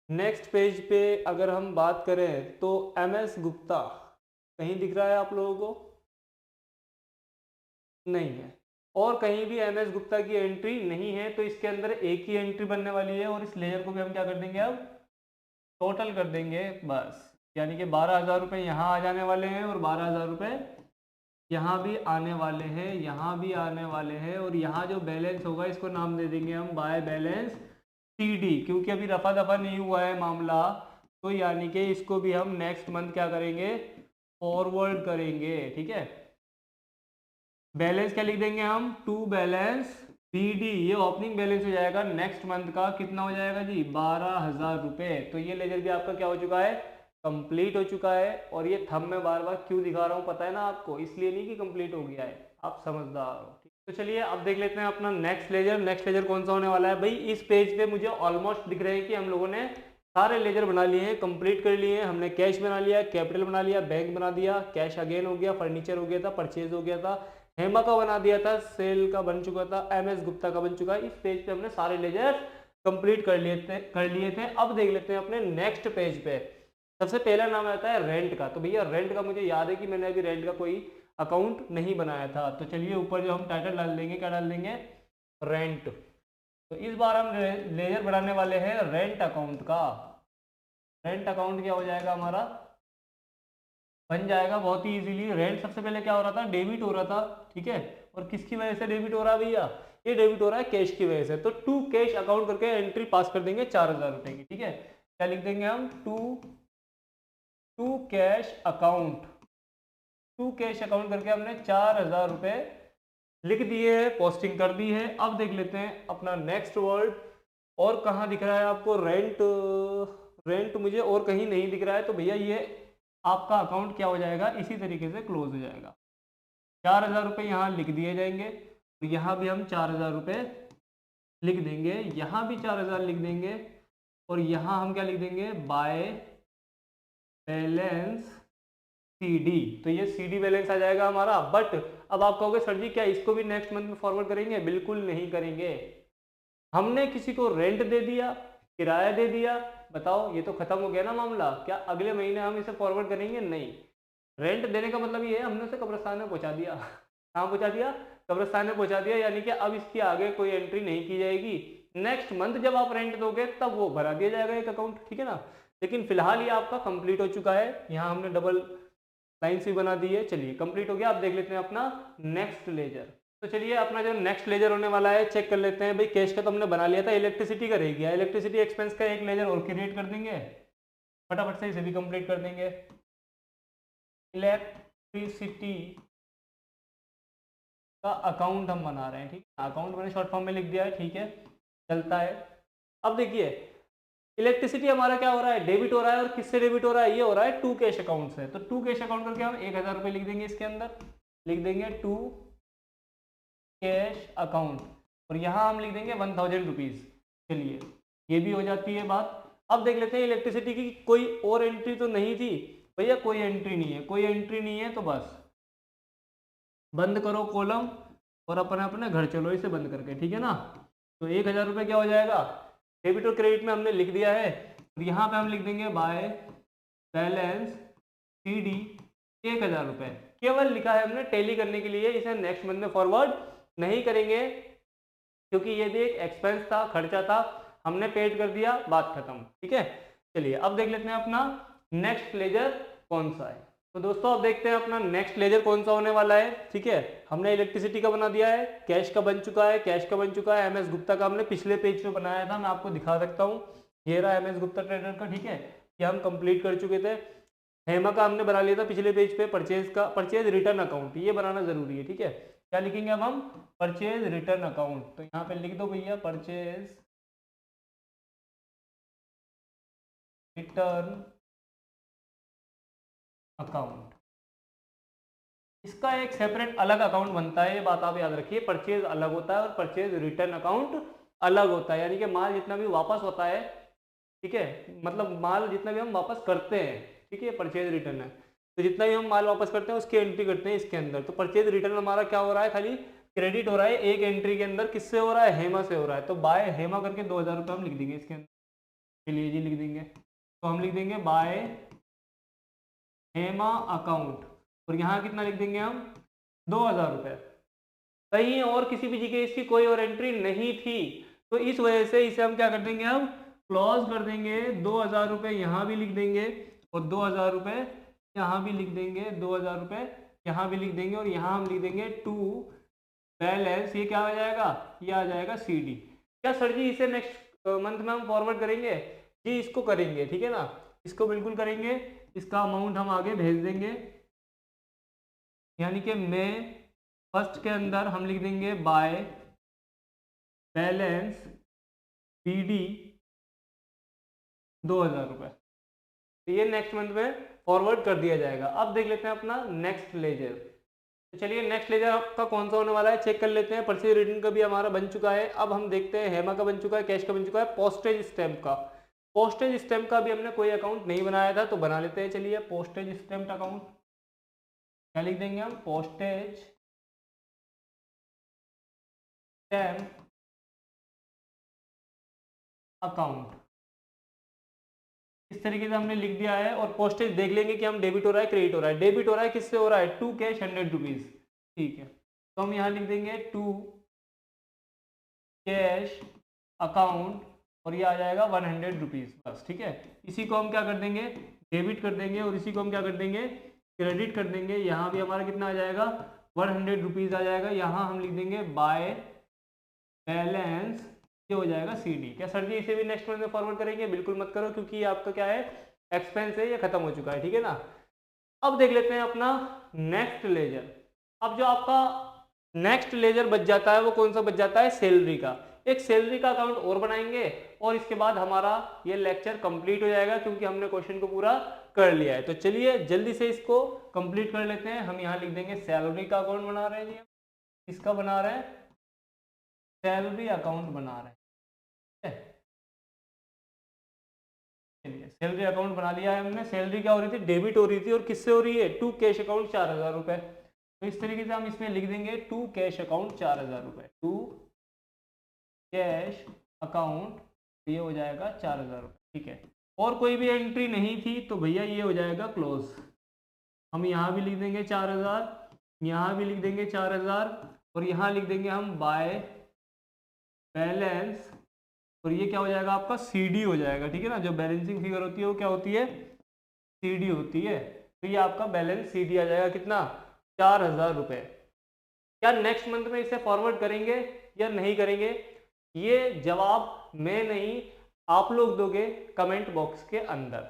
S1: नेक्स्ट पेज पे अगर हम बात करें तो MS गुप्ता कहीं दिख रहा है आप लोगों को, नहीं है। और कहीं भी एम एस गुप्ता की एंट्री नहीं है, तो इसके अंदर एक ही एंट्री बनने वाली है और इस लेजर को भी हम क्या कर देंगे, अब टोटल कर देंगे बस। यानी कि 12,000 रुपये यहाँ आ जाने वाले हैं और 12,000 रुपये यहाँ भी आने वाले हैं, यहाँ भी आने वाले हैं, और यहाँ जो बैलेंस होगा इसको नाम दे देंगे हम बाय बैलेंस सीडी, क्योंकि अभी रफा दफा नहीं हुआ है मामला, तो यानी कि इसको भी हम नेक्स्ट मंथ क्या करेंगे, फॉरवर्ड करेंगे। ठीक है, बैलेंस क्या लिख देंगे हम, टू बैलेंस बीडी, ये ओपनिंग बैलेंस हो जाएगा नेक्स्ट मंथ का, कितना हो जाएगा जी, 12,000 रुपये। तो ये लेजर भी आपका क्या हो चुका है, कंप्लीट हो चुका है। और ये थंब में बार बार क्यों दिखा रहा हूँ पता है ना आपको, इसलिए नहीं कि कंप्लीट हो गया है, आप समझदार हो। तो चलिए अब देख लेते हैं अपना नेक्स्ट लेजर। नेक्स्ट लेजर कौन सा होने वाला है भाई, इस पेज पे मुझे ऑलमोस्ट दिख रहे हैं कि हम लोगों ने सारे लेजर बना लिए हैं, कंप्लीट कर लिए हैं। हमने कैश बना लिया, कैपिटल बना लिया, बैंक बना दिया, कैश अगेन हो गया, फर्नीचर हो गया था, परचेज हो गया था, हेमा का बना दिया था, सेल का बन चुका था, एम एस गुप्ता का बन चुका है। इस पेज पे हमने सारे लेजर कंप्लीट कर लिए थे। अब देख लेते हैं अपने नेक्स्ट पेज पे। सबसे पहला नाम आता है रेंट का। तो भैया रेंट का मुझे याद है कि मैंने अभी रेंट का कोई अकाउंट नहीं बनाया था, तो चलिए ऊपर जो हम टाइटल डाल देंगे, क्या डाल देंगे, रेंट। तो इस बार हम लेजर बनाने वाले हैं रेंट अकाउंट का। रेंट अकाउंट क्या हो जाएगा हमारा, बन जाएगा बहुत ही इजीली। रेंट सबसे पहले क्या हो रहा था, डेबिट हो रहा था। ठीक है, और किसकी वजह से डेबिट हो रहा है भैया, ये डेबिट हो रहा है कैश की वजह से। तो टू कैश अकाउंट करके एंट्री पास कर देंगे 4,000 रुपये की। ठीक है, क्या लिख देंगे हम, to cash account, to cash account करके हमने 4,000 रुपये लिख दिए है, पोस्टिंग कर दी है। अब देख लेते हैं अपना नेक्स्ट वर्ड, और कहाँ दिख रहा है आपको रेंट, रेंट मुझे और कहीं नहीं दिख रहा है। तो भैया ये आपका अकाउंट क्या हो जाएगा, इसी तरीके से क्लोज हो जाएगा। 4,000 रुपये यहाँ लिख दिए जाएंगे, और यहाँ भी हम 4,000 रुपये लिख देंगे, यहाँ भी 4,000 लिख देंगे, और यहाँ हम क्या लिख देंगे, बाय बैलेंस सीडी। तो ये सीडी बैलेंस आ जाएगा हमारा। बट अब आप कहोगे सर जी क्या इसको भी नेक्स्ट मंथ में फॉरवर्ड करेंगे, बिल्कुल नहीं करेंगे। हमने किसी को रेंट दे दिया, किराया दे दिया, बताओ ये तो खत्म हो गया ना मामला। क्या अगले महीने हम इसे फॉरवर्ड करेंगे, नहीं। रेंट देने का मतलब ये है हमने उसे कब्रिस्तान में पहुंचा दिया। कहाँ पहुंचा दिया, कब्रिस्तान में पहुंचा दिया, यानी कि अब इसकी आगे कोई एंट्री नहीं की जाएगी। नेक्स्ट मंथ जब आप रेंट दोगे तब वो भरा दिया जाएगा एक अकाउंट। ठीक है ना, लेकिन फिलहाल ये आपका कंप्लीट हो चुका है। यहाँ हमने डबल लाइन्स भी बना दी है। चलिए कंप्लीट हो गया। अब देख लेते हैं अपना नेक्स्ट लेजर। तो चलिए अपना जो नेक्स्ट लेजर होने वाला है चेक कर लेते हैं। भाई कैश का तो हमने बना लिया था, इलेक्ट्रिसिटी का रह गया। इलेक्ट्रिसिटी एक्सपेंस का एक लेजर और क्रिएट कर देंगे, फटाफट से इसे भी कंप्लीट कर देंगे। इलेक्ट्रिसिटी का अकाउंट हम बना रहे हैं। ठीक है, अकाउंट मैंने शॉर्ट फॉर्म में लिख दिया है। ठीक है, चलता है। अब देखिए इलेक्ट्रिसिटी हमारा क्या हो रहा है, डेबिट हो रहा है, और किससे डेबिट हो रहा है, ये हो रहा है टू कैश अकाउंट से। तो टू कैश अकाउंट करके हम 1,000 रुपये लिख देंगे, इसके अंदर लिख देंगे टू कैश अकाउंट, और यहाँ हम लिख देंगे 1,000 रुपीज़। चलिए ये भी हो जाती है बात। अब देख लेते हैं इलेक्ट्रिसिटी की कोई और एंट्री तो नहीं थी भैया, कोई एंट्री नहीं है। कोई एंट्री नहीं है तो बस बंद करो कॉलम और अपने अपने घर चलो इसे बंद करके। ठीक है ना, तो 1,000 रुपये क्या हो जाएगा, डेबिट और क्रेडिट में हमने लिख दिया है। और यहाँ पे हम लिख देंगे बाय बैलेंस सीडी 1,000 रुपये। केवल लिखा है हमने टैली करने के लिए, इसे नेक्स्ट मंथ में फॉरवर्ड नहीं करेंगे क्योंकि ये भी एक एक्सपेंस था, खर्चा था, हमने पेड कर दिया, बात खत्म। ठीक है, चलिए अब देख लेते हैं अपना नेक्स्ट लेजर कौन सा है। तो दोस्तों अब देखते हैं अपना नेक्स्ट लेजर कौन सा होने वाला है। ठीक है, हमने इलेक्ट्रिसिटी का बना दिया है, कैश का बन चुका है, कैश का बन चुका है। एम एस गुप्ता का हमने पिछले पेज पे बनाया था, मैं आपको दिखा सकता हूँ, ये रहा एम एस गुप्ता ट्रेडर का। ठीक है, ये हम कंप्लीट कर चुके थे। हेमा का हमने बना लिया था पिछले पेज पे, परचेज का, परचेज रिटर्न अकाउंट, ये बनाना जरूरी है। ठीक है, क्या लिखेंगे अब हम, परचेज रिटर्न अकाउंट। तो यहाँ पे लिख दो भैया परचेज रिटर्न अकाउंट। इसका एक सेपरेट अलग अकाउंट बनता है, ये बात आप याद रखिए। परचेज अलग होता है और परचेज रिटर्न अकाउंट अलग होता है, यानी कि माल जितना भी वापस होता है, ठीक है, मतलब माल जितना भी हम वापस करते हैं, ठीक है, परचेज रिटर्न है। तो जितना भी हम माल वापस करते हैं उसकी एंट्री करते हैं इसके अंदर। तो परचेज रिटर्न हमारा क्या हो रहा है, खाली क्रेडिट हो रहा है एक एंट्री के अंदर। किससे हो रहा है, हेमा से हो रहा है। तो बाय हेमा करके 2,000 रुपये हम लिख देंगे इसके अंदर, चलिए जी लिख देंगे। तो हम लिख देंगे बाय हेमा अकाउंट, और यहाँ कितना लिख देंगे हम, 2,000 रुपये। कहीं और किसी भी जगह इसकी कोई और एंट्री नहीं थी, तो इस वजह से इसे हम क्या कर देंगे, अब क्लोज कर देंगे। 2000 रुपये यहाँ भी लिख देंगे और 2000 रुपये यहाँ भी लिख देंगे, 2000 रुपये यहाँ भी लिख देंगे और यहाँ हम लिख देंगे टू बैलेंस। ये क्या हो जाएगा, ये आ जाएगा CD। क्या सर जी इसे नेक्स्ट मंथ में हम फॉरवर्ड करेंगे? जी इसको करेंगे, ठीक है ना, इसको बिल्कुल करेंगे। इसका अमाउंट हम आगे भेज देंगे, यानी कि मई 1 के अंदर हम लिख देंगे बाय बैलेंस BD 2000 रुपये। तो ये नेक्स्ट मंथ में फॉरवर्ड कर दिया जाएगा। अब देख लेते हैं अपना नेक्स्ट लेजर। तो चलिए नेक्स्ट लेजर आपका कौन सा होने वाला है चेक कर लेते हैं। परचेज रिटर्न का भी हमारा बन चुका है। अब हम देखते हैं हेमा का बन चुका है, कैश का बन चुका है, पोस्टेज स्टैम्प का। पोस्टेज स्टैम्प का भी हमने कोई अकाउंट नहीं बनाया था तो बना लेते हैं। चलिए पोस्टेज स्टैम्प अकाउंट क्या लिख देंगे हम, पोस्टेज स्टैम्प अकाउंट। इस तरीके से हमने लिख दिया है और पोस्टेज देख लेंगे कि हम डेबिट हो रहा है क्रेडिट हो रहा है। डेबिट हो रहा है किससे हो रहा है, टू कैश 100 रुपीज, ठीक है। तो हम यहाँ लिख देंगे टू कैश अकाउंट और ये आ जाएगा 100 रुपीज बस, ठीक है। इसी को हम क्या कर देंगे, डेबिट कर देंगे और इसी को हम क्या कर देंगे, क्रेडिट कर देंगे। यहाँ भी हमारा कितना आ जाएगा, 100 रुपीज आ जाएगा। यहाँ हम लिख देंगे बाय बैलेंस, ये हो जाएगा CD। क्या सर जी इसे भी नेक्स्ट मंथ में फॉरवर्ड करेंगे? बिल्कुल मत करो, क्योंकि ये आपका क्या है, एक्सपेंस है, ये खत्म हो चुका है, ठीक है ना। अब देख लेते हैं अपना नेक्स्ट लेजर। अब जो आपका नेक्स्ट लेजर बच जाता है वो कौन सा बच जाता है, सैलरी का। एक सैलरी का अकाउंट और बनाएंगे और इसके बाद हमारा ये लेक्चर कंप्लीट हो जाएगा, क्योंकि हमने क्वेश्चन को पूरा कर लिया है। तो चलिए जल्दी से इसको कंप्लीट कर लेते हैं। हम यहाँ लिख देंगे सैलरी का अकाउंट बना रहे हैं जी, इसका बना रहे हैं, सैलरी अकाउंट बना रहे हैं। सैलरी अकाउंट बना लिया है हमने। सैलरी क्या हो रही थी, डेबिट हो रही थी और किससे हो रही है, टू कैश अकाउंट 4000 रुपये। तो इस तरीके से हम इसमें लिख देंगे टू कैश अकाउंट 4000 रुपये, टू कैश अकाउंट, ये हो जाएगा 4000 रुपये, ठीक है। और कोई भी एंट्री नहीं थी तो भैया ये हो जाएगा क्लोज। हम यहाँ भी लिख देंगे 4000, यहाँ भी लिख देंगे 4000 और यहाँ लिख देंगे हम बाय बैलेंस और ये क्या हो जाएगा आपका CD हो जाएगा, ठीक है ना। जो बैलेंसिंग फिगर होती है वो क्या होती है, CD होती है। तो ये आपका बैलेंस CD आ जाएगा कितना, 4000 रुपये। क्या नेक्स्ट मंथ में इसे फॉरवर्ड करेंगे या नहीं करेंगे, ये जवाब मैं नहीं आप लोग दोगे कमेंट बॉक्स के अंदर,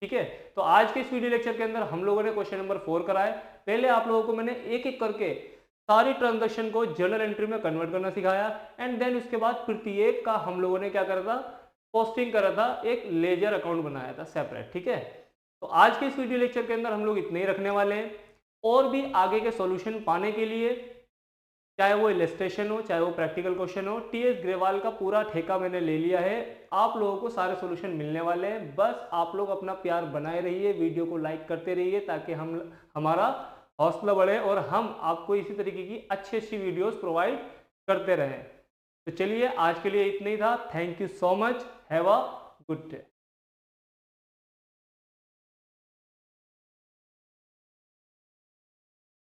S1: ठीक है। तो आज के इस वीडियो लेक्चर के अंदर हम लोगों ने क्वेश्चन नंबर 4 कराए। पहले आप लोगों को मैंने एक एक करके सारी ट्रांजैक्शन को जर्नल एंट्री में कन्वर्ट करना सिखाया एंड देन उसके बाद प्रत्येक का हम लोगों ने क्या करा था, पोस्टिंग करा था, एक लेजर अकाउंट बनाया था सेपरेट, ठीक है। तो आज के इस वीडियो लेक्चर के अंदर हम लोग इतने ही रखने वाले हैं। और भी आगे के सॉल्यूशन पाने के लिए, चाहे वो इलस्ट्रेशन हो चाहे वो प्रैक्टिकल क्वेश्चन हो, TS ग्रेवाल का पूरा ठेका मैंने ले लिया है। आप लोगों को सारे सॉल्यूशन मिलने वाले हैं। बस आप लोग अपना प्यार बनाए रहिए, वीडियो को लाइक करते रहिए ताकि हमारा हौसला बढ़े और हम आपको इसी तरीके की अच्छी अच्छी वीडियोस प्रोवाइड करते रहें। तो चलिए आज के लिए इतना ही था। Thank you so much, have a good day.